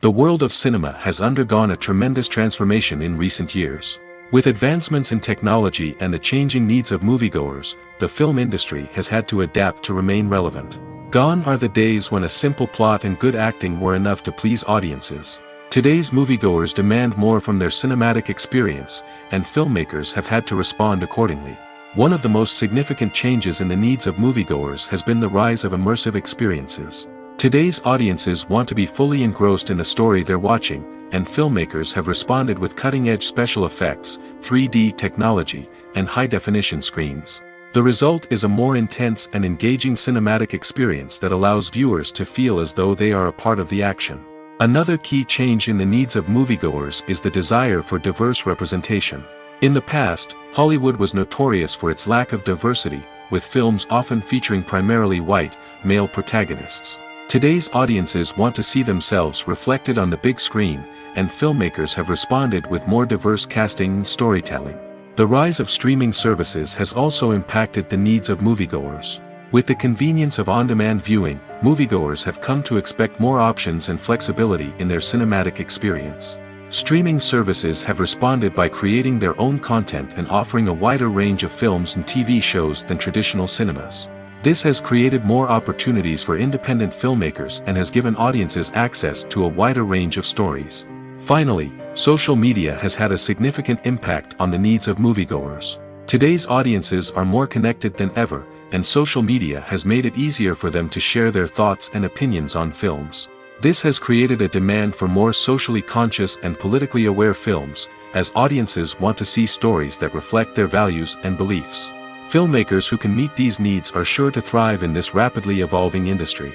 A: The world of cinema has undergone a tremendous transformation in recent years. With advancements in technology and the changing needs of moviegoers, the film industry has had to adapt to remain relevant. Gone are the days when a simple plot and good acting were enough to please audiences. Today's moviegoers demand more from their cinematic experience, and filmmakers have had to respond accordingly. One of the most significant changes in the needs of moviegoers has been the rise of immersive experiences. Today's audiences want to be fully engrossed in the story they're watching, and filmmakers have responded with cutting-edge special effects, 3D technology, and high-definition screens. The result is a more intense and engaging cinematic experience that allows viewers to feel as though they are a part of the action. Another key change in the needs of moviegoers is the desire for diverse representation. In the past, Hollywood was notorious for its lack of diversity, with films often featuring primarily white, male protagonists. Today's audiences want to see themselves reflected on the big screen, and filmmakers have responded with more diverse casting and storytelling. The rise of streaming services has also impacted the needs of moviegoers. With the convenience of on-demand viewing, moviegoers have come to expect more options and flexibility in their cinematic experience. Streaming services have responded by creating their own content and offering a wider range of films and TV shows than traditional cinemas. This has created more opportunities for independent filmmakers and has given audiences access to a wider range of stories. Finally, social media has had a significant impact on the needs of moviegoers. Today's audiences are more connected than ever, and social media has made it easier for them to share their thoughts and opinions on films. This has created a demand for more socially conscious and politically aware films, as audiences want to see stories that reflect their values and beliefs. Filmmakers who can meet these needs are sure to thrive in this rapidly evolving industry.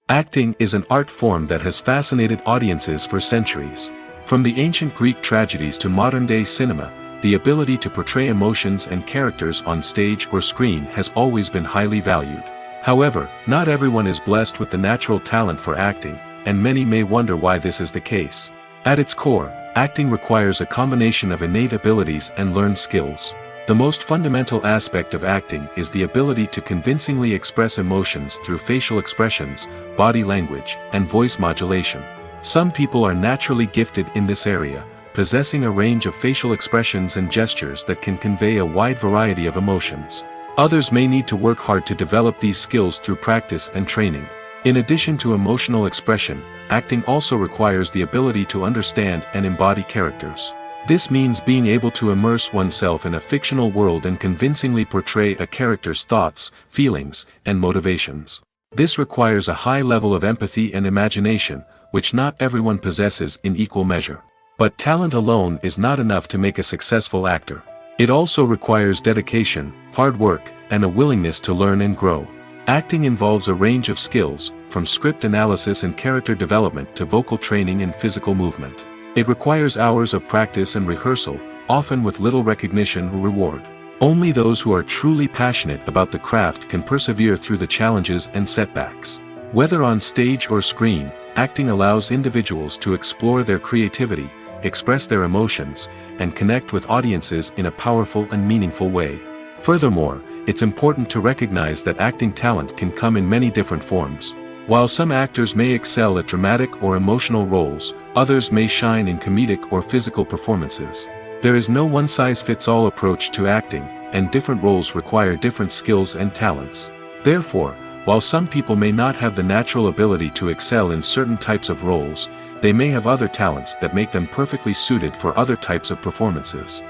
A: Acting is an art form that has fascinated audiences for centuries. From the ancient Greek tragedies to modern-day cinema, the ability to portray emotions and characters on stage or screen has always been highly valued. However, not everyone is blessed with the natural talent for acting, and many may wonder why this is the case. At its core, acting requires a combination of innate abilities and learned skills. The most fundamental aspect of acting is the ability to convincingly express emotions through facial expressions, body language, and voice modulation. Some people are naturally gifted in this area, possessing a range of facial expressions and gestures that can convey a wide variety of emotions. Others may need to work hard to develop these skills through practice and training. In addition to emotional expression, acting also requires the ability to understand and embody characters. This means being able to immerse oneself in a fictional world and convincingly portray a character's thoughts, feelings, and motivations. This requires a high level of empathy and imagination, which not everyone possesses in equal measure. But talent alone is not enough to make a successful actor. It also requires dedication, hard work, and a willingness to learn and grow. Acting involves a range of skills, from script analysis and character development to vocal training and physical movement. It requires hours of practice and rehearsal, often with little recognition or reward. Only those who are truly passionate about the craft can persevere through the challenges and setbacks. Whether on stage or screen, acting allows individuals to explore their creativity, express their emotions, and connect with audiences in a powerful and meaningful way. Furthermore, it's important to recognize that acting talent can come in many different forms. While some actors may excel at dramatic or emotional roles, others may shine in comedic or physical performances. There is no one-size-fits-all approach to acting, and different roles require different skills and talents. Therefore, while some people may not have the natural ability to excel in certain types of roles, they may have other talents that make them perfectly suited for other types of performances.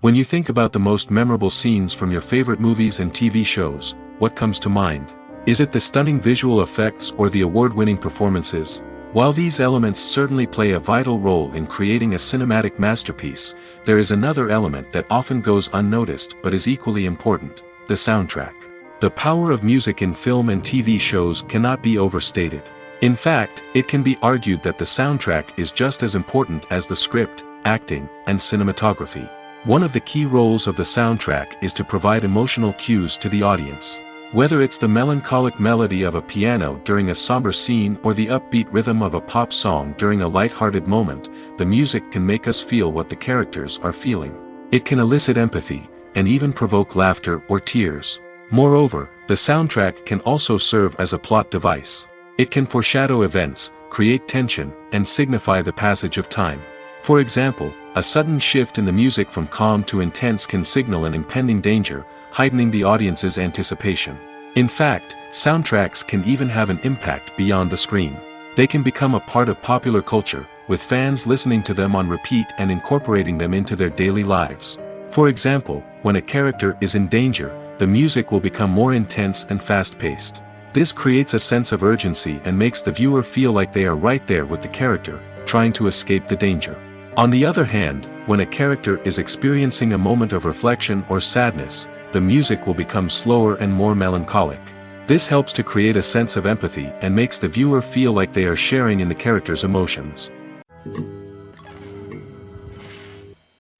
A: When you think about the most memorable scenes from your favorite movies and TV shows, what comes to mind? Is it the stunning visual effects or the award-winning performances? While these elements certainly play a vital role in creating a cinematic masterpiece, there is another element that often goes unnoticed but is equally important: the soundtrack. The power of music in film and TV shows cannot be overstated. In fact, it can be argued that the soundtrack is just as important as the script, acting, and cinematography. One of the key roles of the soundtrack is to provide emotional cues to the audience. Whether it's the melancholic melody of a piano during a somber scene or the upbeat rhythm of a pop song during a light-hearted moment, the music can make us feel what the characters are feeling. It can elicit empathy, and even provoke laughter or tears. Moreover, the soundtrack can also serve as a plot device. It can foreshadow events, create tension, and signify the passage of time. For example, a sudden shift in the music from calm to intense can signal an impending danger, heightening the audience's anticipation. In fact, soundtracks can even have an impact beyond the screen. They can become a part of popular culture, with fans listening to them on repeat and incorporating them into their daily lives. For example, when a character is in danger, the music will become more intense and fast-paced. This creates a sense of urgency and makes the viewer feel like they are right there with the character, trying to escape the danger. On the other hand, when a character is experiencing a moment of reflection or sadness, the music will become slower and more melancholic. This helps to create a sense of empathy and makes the viewer feel like they are sharing in the character's emotions.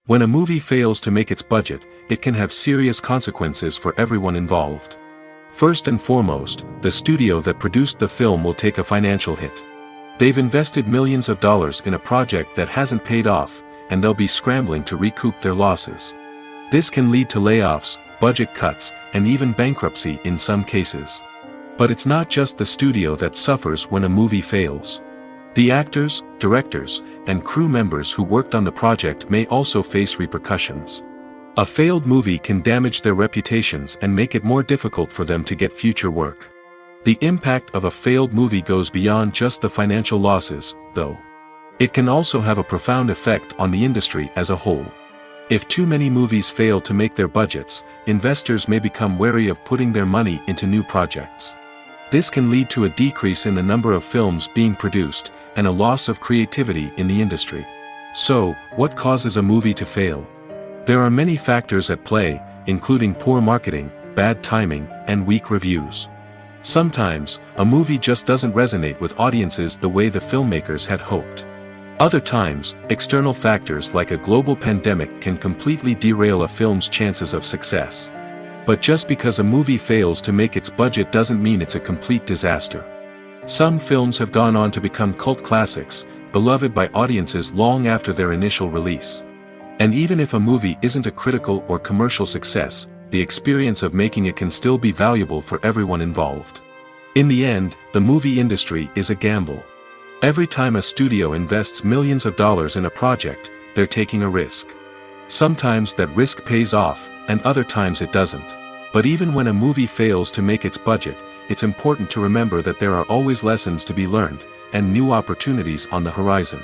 A: When a movie fails to make its budget, it can have serious consequences for everyone involved. First and foremost, the studio that produced the film will take a financial hit. They've invested millions of dollars in a project that hasn't paid off, and they'll be scrambling to recoup their losses. This can lead to layoffs, budget cuts, and even bankruptcy in some cases. But it's not just the studio that suffers when a movie fails. The actors, directors, and crew members who worked on the project may also face repercussions. A failed movie can damage their reputations and make it more difficult for them to get future work. The impact of a failed movie goes beyond just the financial losses, though. It can also have a profound effect on the industry as a whole. If too many movies fail to make their budgets, investors may become wary of putting their money into new projects. This can lead to a decrease in the number of films being produced, and a loss of creativity in the industry. So, what causes a movie to fail? There are many factors at play, including poor marketing, bad timing, and weak reviews. Sometimes, a movie just doesn't resonate with audiences the way the filmmakers had hoped. Other times, external factors like a global pandemic can completely derail a film's chances of success. But just because a movie fails to make its budget doesn't mean it's a complete disaster. Some films have gone on to become cult classics, beloved by audiences long after their initial release. And even if a movie isn't a critical or commercial success, the experience of making it can still be valuable for everyone involved. In the end, the movie industry is a gamble. Every time a studio invests millions of dollars in a project, they're taking a risk. Sometimes that risk pays off, and other times it doesn't. But even when a movie fails to make its budget, it's important to remember that there are always lessons to be learned, and new opportunities on the horizon.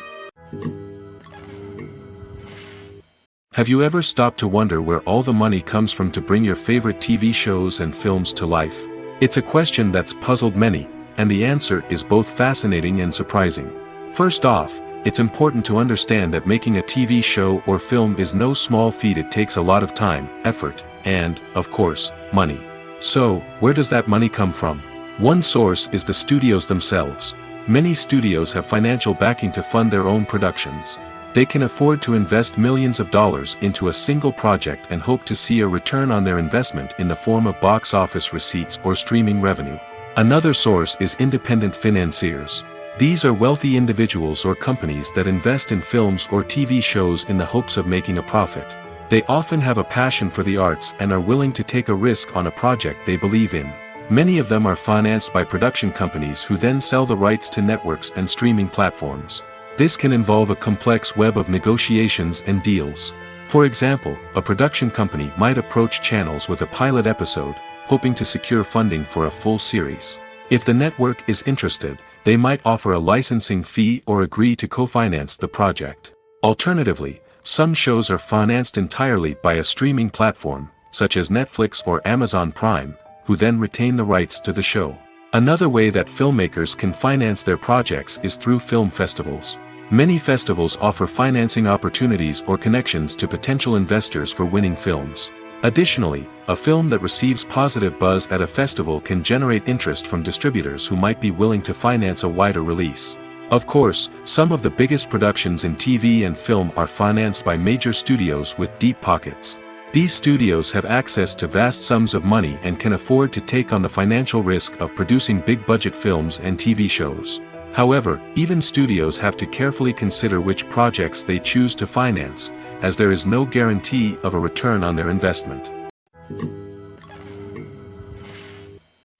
A: Have you ever stopped to wonder where all the money comes from to bring your favorite TV shows and films to life? It's a question that's puzzled many, and the answer is both fascinating and surprising. First off, it's important to understand that making a TV show or film is no small feat. It takes a lot of time, effort, and, of course, money. So, where does that money come from? One source is the studios themselves. Many studios have financial backing to fund their own productions. They can afford to invest millions of dollars into a single project and hope to see a return on their investment in the form of box office receipts or streaming revenue. Another source is independent financiers. These are wealthy individuals or companies that invest in films or TV shows in the hopes of making a profit. They often have a passion for the arts and are willing to take a risk on a project they believe in. Many of them are financed by production companies who then sell the rights to networks and streaming platforms. This can involve a complex web of negotiations and deals. For example, a production company might approach channels with a pilot episode, hoping to secure funding for a full series. If the network is interested, they might offer a licensing fee or agree to co-finance the project. Alternatively, some shows are financed entirely by a streaming platform, such as Netflix or Amazon Prime, who then retain the rights to the show. Another way that filmmakers can finance their projects is through film festivals. Many festivals offer financing opportunities or connections to potential investors for winning films. Additionally, a film that receives positive buzz at a festival can generate interest from distributors who might be willing to finance a wider release. Of course, some of the biggest productions in TV and film are financed by major studios with deep pockets. These studios have access to vast sums of money and can afford to take on the financial risk of producing big-budget films and TV shows. However, even studios have to carefully consider which projects they choose to finance, as there is no guarantee of a return on their investment.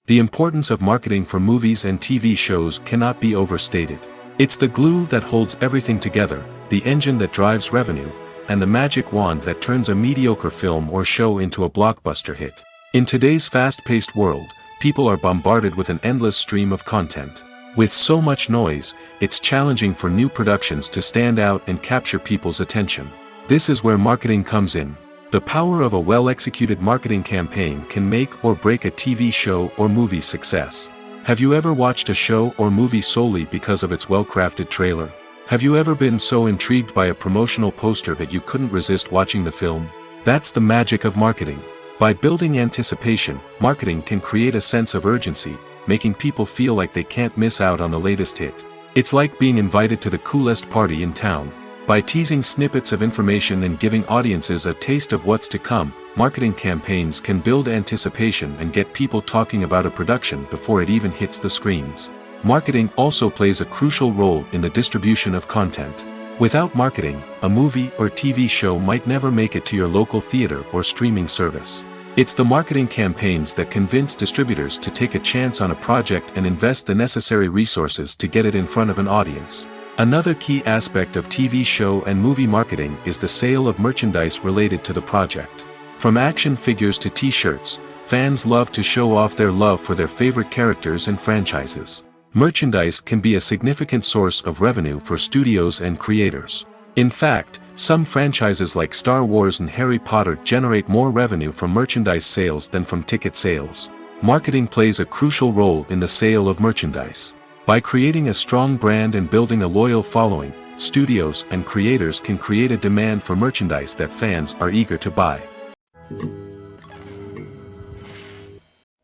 A: The importance of marketing for movies and TV shows cannot be overstated. It's the glue that holds everything together, the engine that drives revenue, and the magic wand that turns a mediocre film or show into a blockbuster hit. In today's fast-paced world, people are bombarded with an endless stream of content. With so much noise, it's challenging for new productions to stand out and capture people's attention. This is where marketing comes in. The power of a well-executed marketing campaign can make or break a TV show or movie's success. Have you ever watched a show or movie solely because of its well-crafted trailer? Have you ever been so intrigued by a promotional poster that you couldn't resist watching the film? That's the magic of marketing. By building anticipation, marketing can create a sense of urgency, making people feel like they can't miss out on the latest hit. It's like being invited to the coolest party in town. By teasing snippets of information and giving audiences a taste of what's to come, marketing campaigns can build anticipation and get people talking about a production before it even hits the screens. Marketing also plays a crucial role in the distribution of content. Without marketing, a movie or TV show might never make it to your local theater or streaming service. It's the marketing campaigns that convince distributors to take a chance on a project and invest the necessary resources to get it in front of an audience. Another key aspect of TV show and movie marketing is the sale of merchandise related to the project. From action figures to t-shirts, fans love to show off their love for their favorite characters and franchises. Merchandise can be a significant source of revenue for studios and creators. In fact, some franchises like Star Wars and Harry Potter generate more revenue from merchandise sales than from ticket sales. Marketing plays a crucial role in the sale of merchandise. By creating a strong brand and building a loyal following, studios and creators can create a demand for merchandise that fans are eager to buy.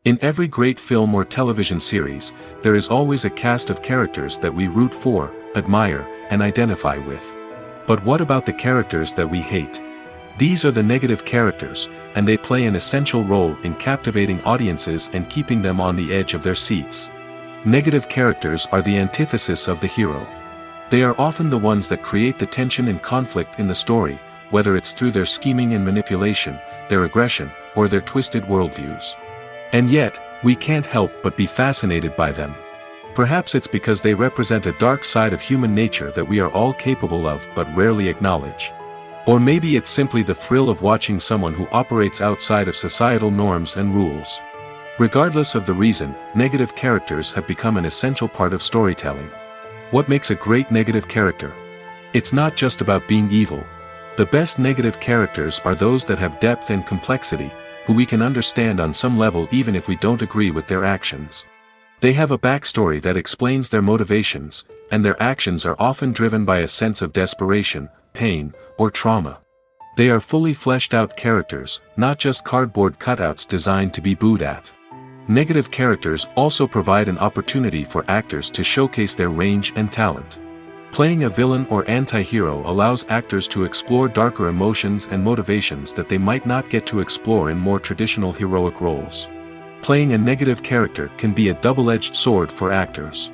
A: In every great film or television series, there is always a cast of characters that we root for, admire, and identify with. But what about the characters that we hate? These are the negative characters, and they play an essential role in captivating audiences and keeping them on the edge of their seats. Negative characters are the antithesis of the hero. They are often the ones that create the tension and conflict in the story, whether it's through their scheming and manipulation, their aggression, or their twisted worldviews. And yet, we can't help but be fascinated by them. Perhaps it's because they represent a dark side of human nature that we are all capable of but rarely acknowledge. Or maybe it's simply the thrill of watching someone who operates outside of societal norms and rules. Regardless of the reason, negative characters have become an essential part of storytelling. What makes a great negative character? It's not just about being evil. The best negative characters are those that have depth and complexity, who we can understand on some level even if we don't agree with their actions. They have a backstory that explains their motivations, and their actions are often driven by a sense of desperation, pain, or trauma. They are fully fleshed out characters, not just cardboard cutouts designed to be booed at. Negative characters also provide an opportunity for actors to showcase their range and talent. Playing a villain or anti-hero allows actors to explore darker emotions and motivations that they might not get to explore in more traditional heroic roles. Playing a negative character can be a double-edged sword for actors.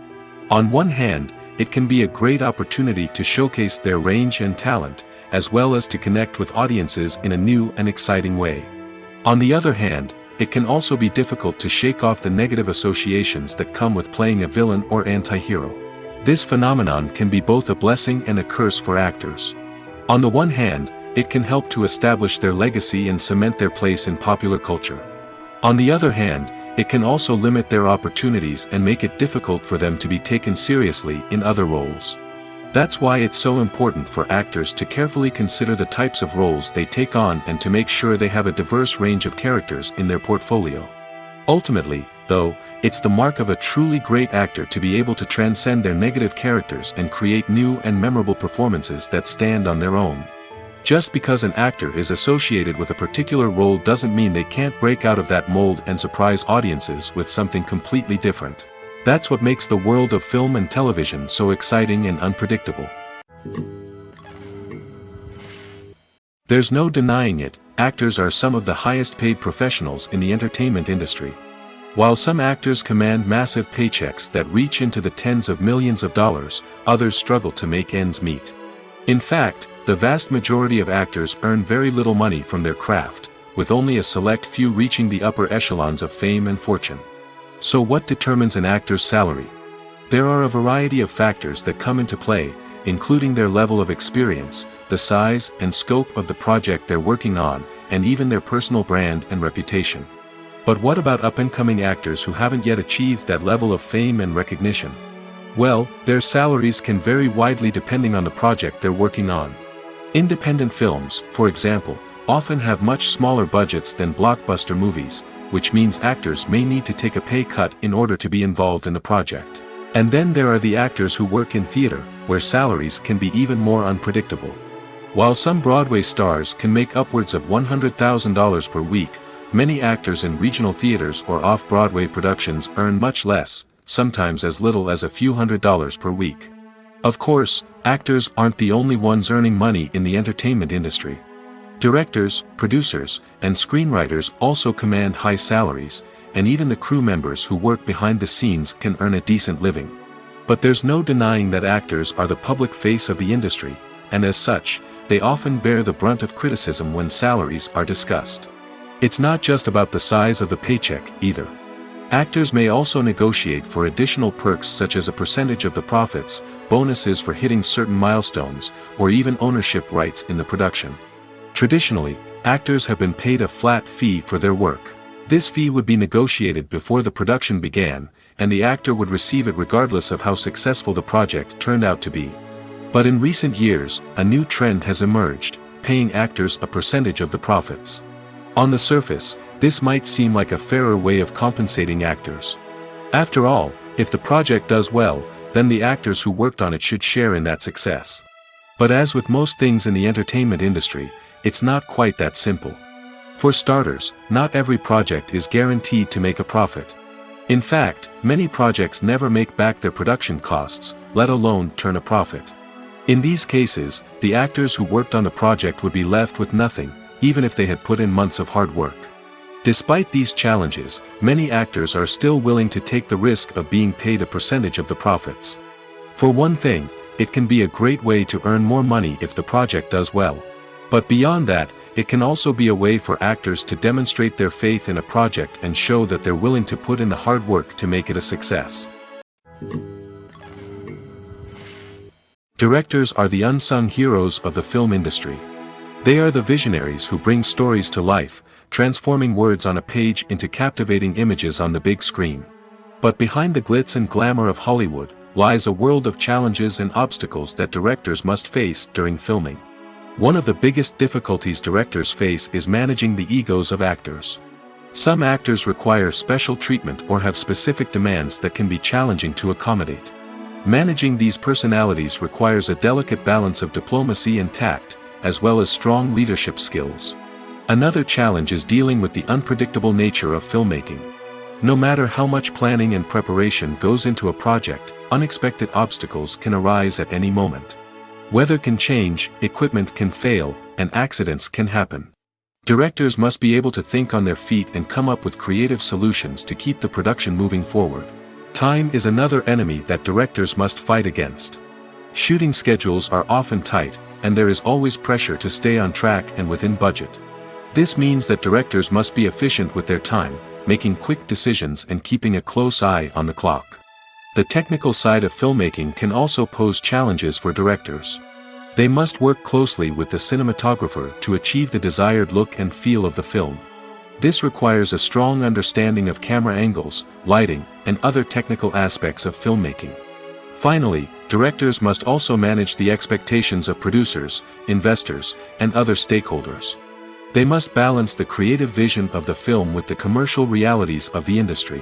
A: On one hand, it can be a great opportunity to showcase their range and talent, as well as to connect with audiences in a new and exciting way. On the other hand, it can also be difficult to shake off the negative associations that come with playing a villain or anti-hero. This phenomenon can be both a blessing and a curse for actors. On the one hand, it can help to establish their legacy and cement their place in popular culture. On the other hand, it can also limit their opportunities and make it difficult for them to be taken seriously in other roles. That's why it's so important for actors to carefully consider the types of roles they take on and to make sure they have a diverse range of characters in their portfolio. Ultimately, though, it's the mark of a truly great actor to be able to transcend their negative characters and create new and memorable performances that stand on their own. Just because an actor is associated with a particular role doesn't mean they can't break out of that mold and surprise audiences with something completely different. That's what makes the world of film and television so exciting and unpredictable. There's no denying it, actors are some of the highest paid professionals in the entertainment industry. While some actors command massive paychecks that reach into the tens of millions of dollars, others struggle to make ends meet. In fact, the vast majority of actors earn very little money from their craft, with only a select few reaching the upper echelons of fame and fortune. So what determines an actor's salary? There are a variety of factors that come into play, including their level of experience, the size and scope of the project they're working on, and even their personal brand and reputation. But what about up-and-coming actors who haven't yet achieved that level of fame and recognition? Well, their salaries can vary widely depending on the project they're working on. Independent films, for example, often have much smaller budgets than blockbuster movies, which means actors may need to take a pay cut in order to be involved in the project. And then there are the actors who work in theater, where salaries can be even more unpredictable. While some Broadway stars can make upwards of $100,000 per week, many actors in regional theaters or off-Broadway productions earn much less, sometimes as little as a few $100s per week. Of course, actors aren't the only ones earning money in the entertainment industry. Directors, producers, and screenwriters also command high salaries, and even the crew members who work behind the scenes can earn a decent living. But there's no denying that actors are the public face of the industry, and as such, they often bear the brunt of criticism when salaries are discussed. It's not just about the size of the paycheck, either. Actors may also negotiate for additional perks such as a percentage of the profits, bonuses for hitting certain milestones, or even ownership rights in the production. Traditionally, actors have been paid a flat fee for their work. This fee would be negotiated before the production began, and the actor would receive it regardless of how successful the project turned out to be. But in recent years, a new trend has emerged, paying actors a percentage of the profits. On the surface, this might seem like a fairer way of compensating actors. After all, if the project does well, then the actors who worked on it should share in that success. But as with most things in the entertainment industry, it's not quite that simple. For starters, not every project is guaranteed to make a profit. In fact, many projects never make back their production costs, let alone turn a profit. In these cases, the actors who worked on the project would be left with nothing, even if they had put in months of hard work. Despite these challenges, many actors are still willing to take the risk of being paid a percentage of the profits. For one thing, it can be a great way to earn more money if the project does well. But beyond that, it can also be a way for actors to demonstrate their faith in a project and show that they're willing to put in the hard work to make it a success. Directors are the unsung heroes of the film industry. They are the visionaries who bring stories to life, transforming words on a page into captivating images on the big screen. But behind the glitz and glamour of Hollywood, lies a world of challenges and obstacles that directors must face during filming. One of the biggest difficulties directors face is managing the egos of actors. Some actors require special treatment or have specific demands that can be challenging to accommodate. Managing these personalities requires a delicate balance of diplomacy and tact, as well as strong leadership skills. Another challenge is dealing with the unpredictable nature of filmmaking. No matter how much planning and preparation goes into a project, unexpected obstacles can arise at any moment. Weather can change, equipment can fail, and accidents can happen. Directors must be able to think on their feet and come up with creative solutions to keep the production moving forward. Time is another enemy that directors must fight against. Shooting schedules are often tight, and there is always pressure to stay on track and within budget. This means that directors must be efficient with their time, making quick decisions and keeping a close eye on the clock. The technical side of filmmaking can also pose challenges for directors. They must work closely with the cinematographer to achieve the desired look and feel of the film. This requires a strong understanding of camera angles, lighting, and other technical aspects of filmmaking. Finally, directors must also manage the expectations of producers, investors, and other stakeholders. They must balance the creative vision of the film with the commercial realities of the industry.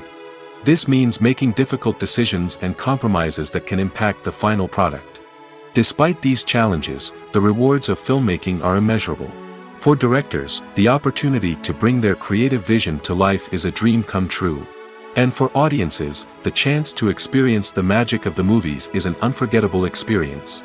A: This means making difficult decisions and compromises that can impact the final product. Despite these challenges, the rewards of filmmaking are immeasurable. For directors, the opportunity to bring their creative vision to life is a dream come true. And for audiences, the chance to experience the magic of the movies is an unforgettable experience.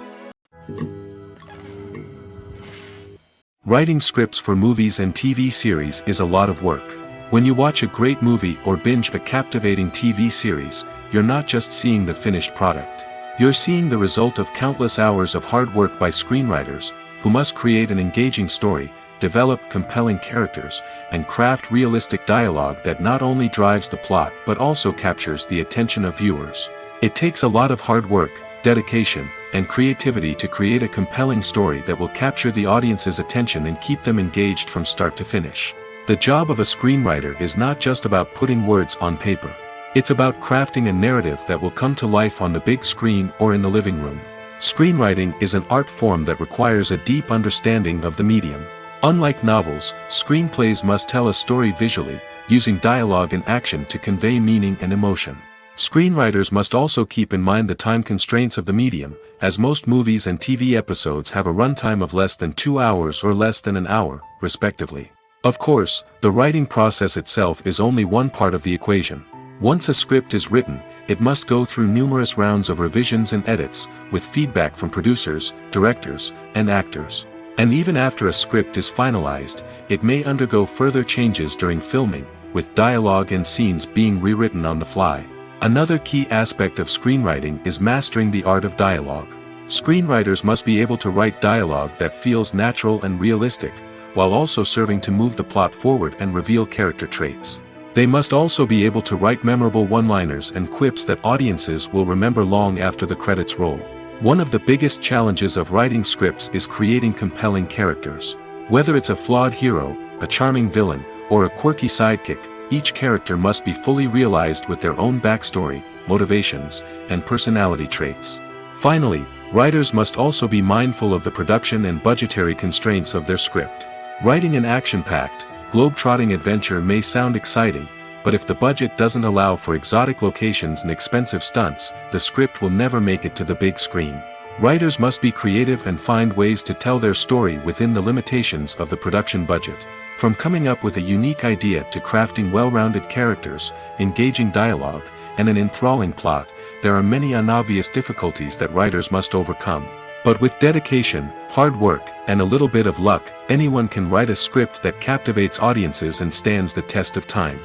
A: Writing scripts for movies and TV series is a lot of work. When you watch a great movie or binge a captivating TV series, you're not just seeing the finished product. You're seeing the result of countless hours of hard work by screenwriters, who must create an engaging story, develop compelling characters, and craft realistic dialogue that not only drives the plot but also captures the attention of viewers. It takes a lot of hard work, dedication, and creativity to create a compelling story that will capture the audience's attention and keep them engaged from start to finish. The job of a screenwriter is not just about putting words on paper. It's about crafting a narrative that will come to life on the big screen or in the living room. Screenwriting is an art form that requires a deep understanding of the medium. Unlike novels, screenplays must tell a story visually, using dialogue and action to convey meaning and emotion. Screenwriters must also keep in mind the time constraints of the medium, as most movies and TV episodes have a runtime of less than 2 hours or less than an hour, respectively. Of course, the writing process itself is only one part of the equation. Once a script is written, it must go through numerous rounds of revisions and edits, with feedback from producers, directors, and actors. And even after a script is finalized, it may undergo further changes during filming, with dialogue and scenes being rewritten on the fly. Another key aspect of screenwriting is mastering the art of dialogue. Screenwriters must be able to write dialogue that feels natural and realistic, while also serving to move the plot forward and reveal character traits. They must also be able to write memorable one-liners and quips that audiences will remember long after the credits roll. One of the biggest challenges of writing scripts is creating compelling characters. Whether it's a flawed hero, a charming villain, or a quirky sidekick, each character must be fully realized with their own backstory, motivations, and personality traits. Finally, writers must also be mindful of the production and budgetary constraints of their script. Writing an action-packed, globe-trotting adventure may sound exciting, but if the budget doesn't allow for exotic locations and expensive stunts, the script will never make it to the big screen. Writers must be creative and find ways to tell their story within the limitations of the production budget. From coming up with a unique idea to crafting well-rounded characters, engaging dialogue, and an enthralling plot, there are many unobvious difficulties that writers must overcome. But with dedication, hard work, and a little bit of luck, anyone can write a script that captivates audiences and stands the test of time.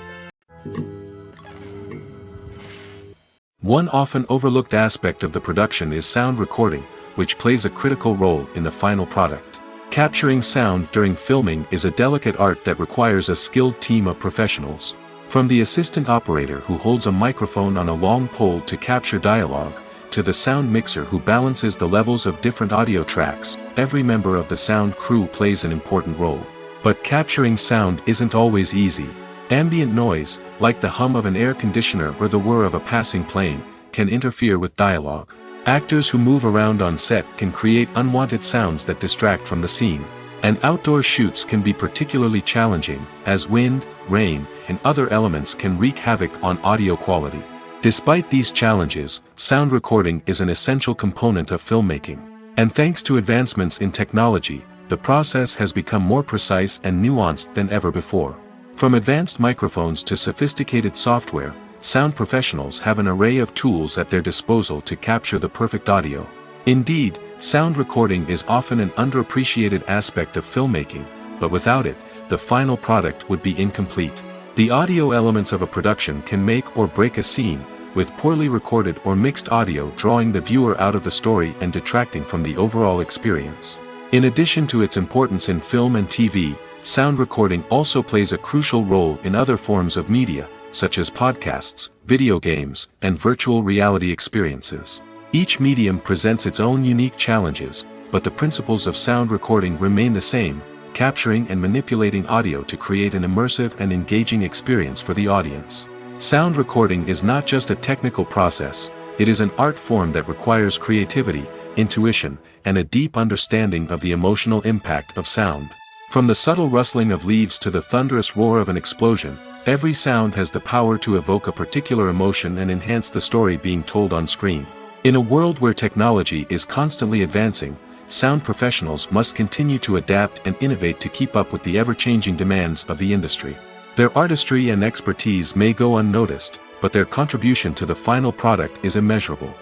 A: One often overlooked aspect of the production is sound recording, which plays a critical role in the final product. Capturing sound during filming is a delicate art that requires a skilled team of professionals. From the assistant operator who holds a microphone on a long pole to capture dialogue, to the sound mixer who balances the levels of different audio tracks, every member of the sound crew plays an important role. But capturing sound isn't always easy. Ambient noise, like the hum of an air conditioner or the whir of a passing plane, can interfere with dialogue. Actors who move around on set can create unwanted sounds that distract from the scene. And outdoor shoots can be particularly challenging, as wind, rain, and other elements can wreak havoc on audio quality. Despite these challenges, sound recording is an essential component of filmmaking. And thanks to advancements in technology, the process has become more precise and nuanced than ever before. From advanced microphones to sophisticated software, sound professionals have an array of tools at their disposal to capture the perfect audio. Indeed, sound recording is often an underappreciated aspect of filmmaking, but without it, the final product would be incomplete. The audio elements of a production can make or break a scene, with poorly recorded or mixed audio drawing the viewer out of the story and detracting from the overall experience. In addition to its importance in film and TV, sound recording also plays a crucial role in other forms of media, such as podcasts, video games, and virtual reality experiences. Each medium presents its own unique challenges, but the principles of sound recording remain the same, capturing and manipulating audio to create an immersive and engaging experience for the audience. Sound recording is not just a technical process, it is an art form that requires creativity, intuition, and a deep understanding of the emotional impact of sound. From the subtle rustling of leaves to the thunderous roar of an explosion, every sound has the power to evoke a particular emotion and enhance the story being told on screen. In a world where technology is constantly advancing, sound professionals must continue to adapt and innovate to keep up with the ever-changing demands of the industry. Their artistry and expertise may go unnoticed, but their contribution to the final product is immeasurable.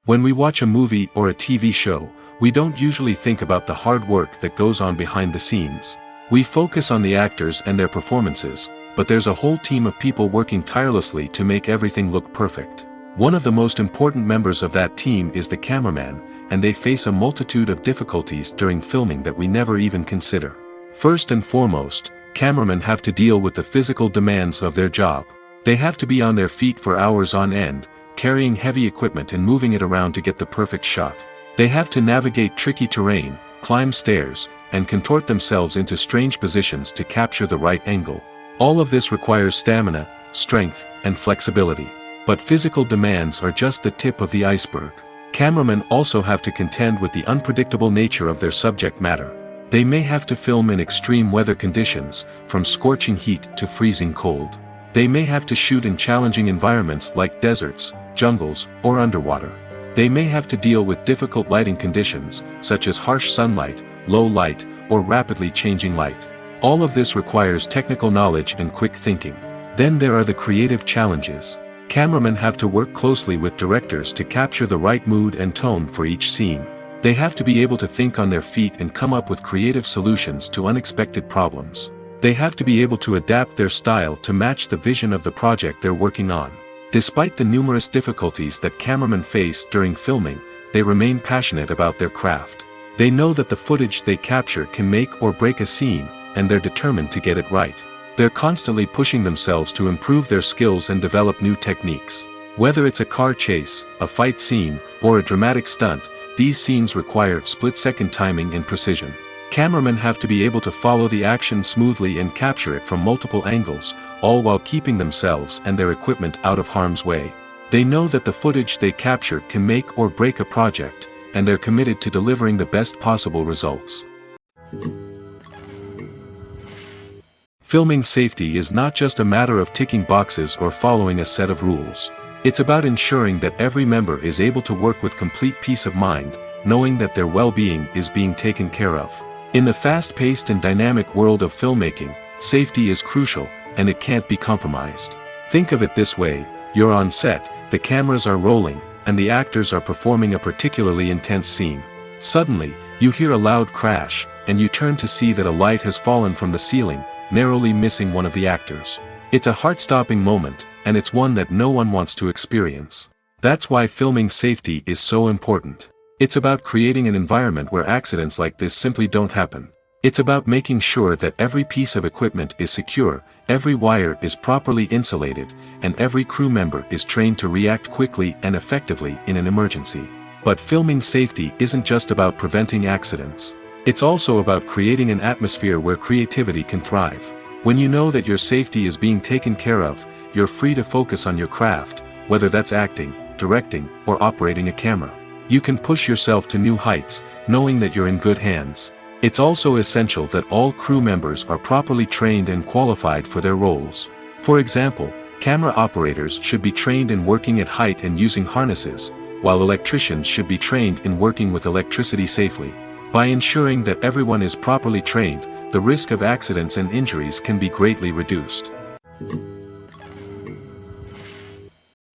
A: When we watch a movie or a TV show, we don't usually think about the hard work that goes on behind the scenes. We focus on the actors and their performances, but there's a whole team of people working tirelessly to make everything look perfect. One of the most important members of that team is the cameraman, and they face a multitude of difficulties during filming that we never even consider. First and foremost, cameramen have to deal with the physical demands of their job. They have to be on their feet for hours on end, carrying heavy equipment and moving it around to get the perfect shot. They have to navigate tricky terrain, climb stairs, and contort themselves into strange positions to capture the right angle. All of this requires stamina, strength, and flexibility. But physical demands are just the tip of the iceberg. Cameramen also have to contend with the unpredictable nature of their subject matter. They may have to film in extreme weather conditions, from scorching heat to freezing cold. They may have to shoot in challenging environments like deserts, jungles, or underwater. They may have to deal with difficult lighting conditions, such as harsh sunlight, low light, or rapidly changing light. All of this requires technical knowledge and quick thinking. Then there are the creative challenges. Cameramen have to work closely with directors to capture the right mood and tone for each scene. They have to be able to think on their feet and come up with creative solutions to unexpected problems. They have to be able to adapt their style to match the vision of the project they're working on. Despite the numerous difficulties that cameramen face during filming, they remain passionate about their craft. They know that the footage they capture can make or break a scene, and they're determined to get it right. They're constantly pushing themselves to improve their skills and develop new techniques. Whether it's a car chase, a fight scene, or a dramatic stunt, these scenes require split-second timing and precision. Cameramen have to be able to follow the action smoothly and capture it from multiple angles, all while keeping themselves and their equipment out of harm's way. They know that the footage they capture can make or break a project, and they're committed to delivering the best possible results. Filming safety is not just a matter of ticking boxes or following a set of rules. It's about ensuring that every member is able to work with complete peace of mind, knowing that their well-being is being taken care of. In the fast-paced and dynamic world of filmmaking, safety is crucial, and it can't be compromised. Think of it this way: you're on set, the cameras are rolling, and the actors are performing a particularly intense scene. Suddenly, you hear a loud crash, and you turn to see that a light has fallen from the ceiling, narrowly missing one of the actors. It's a heart-stopping moment, and it's one that no one wants to experience. That's why filming safety is so important. It's about creating an environment where accidents like this simply don't happen. It's about making sure that every piece of equipment is secure, every wire is properly insulated, and every crew member is trained to react quickly and effectively in an emergency. But filming safety isn't just about preventing accidents. It's also about creating an atmosphere where creativity can thrive. When you know that your safety is being taken care of, you're free to focus on your craft, whether that's acting, directing, or operating a camera. You can push yourself to new heights, knowing that you're in good hands. It's also essential that all crew members are properly trained and qualified for their roles. For example, camera operators should be trained in working at height and using harnesses, while electricians should be trained in working with electricity safely. By ensuring that everyone is properly trained, the risk of accidents and injuries can be greatly reduced.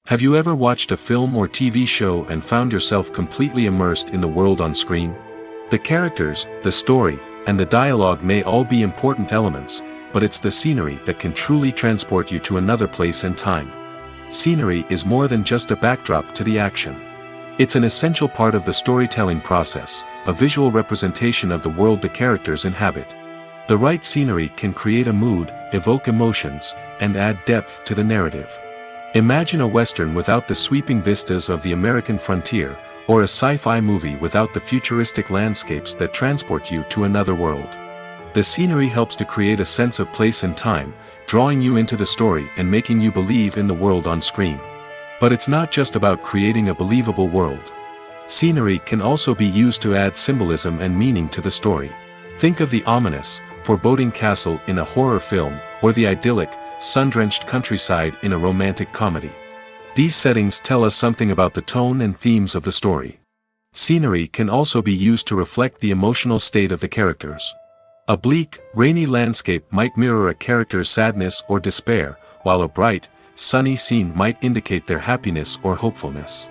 A: Have you ever watched a film or TV show and found yourself completely immersed in the world on screen? The characters, the story, and the dialogue may all be important elements, but it's the scenery that can truly transport you to another place and time. Scenery is more than just a backdrop to the action. It's an essential part of the storytelling process, a visual representation of the world the characters inhabit. The right scenery can create a mood, evoke emotions, and add depth to the narrative. Imagine a Western without the sweeping vistas of the American frontier, or a sci-fi movie without the futuristic landscapes that transport you to another world. The scenery helps to create a sense of place and time, drawing you into the story and making you believe in the world on screen. But it's not just about creating a believable world. Scenery can also be used to add symbolism and meaning to the story. Think of the ominous, foreboding castle in a horror film, or the idyllic, sun-drenched countryside in a romantic comedy. These settings tell us something about the tone and themes of the story. Scenery can also be used to reflect the emotional state of the characters. A bleak, rainy landscape might mirror a character's sadness or despair, while a bright, sunny scene might indicate their happiness or hopefulness.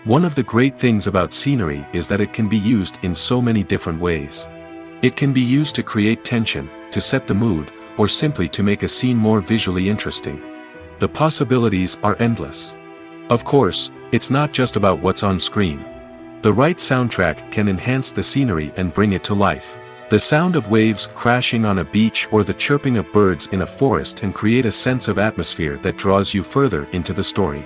A: One of the great things about scenery is that it can be used in so many different ways. It can be used to create tension, to set the mood, or simply to make a scene more visually interesting. The possibilities are endless. Of course, it's not just about what's on screen. The right soundtrack can enhance the scenery and bring it to life. The sound of waves crashing on a beach or the chirping of birds in a forest can create a sense of atmosphere that draws you further into the story.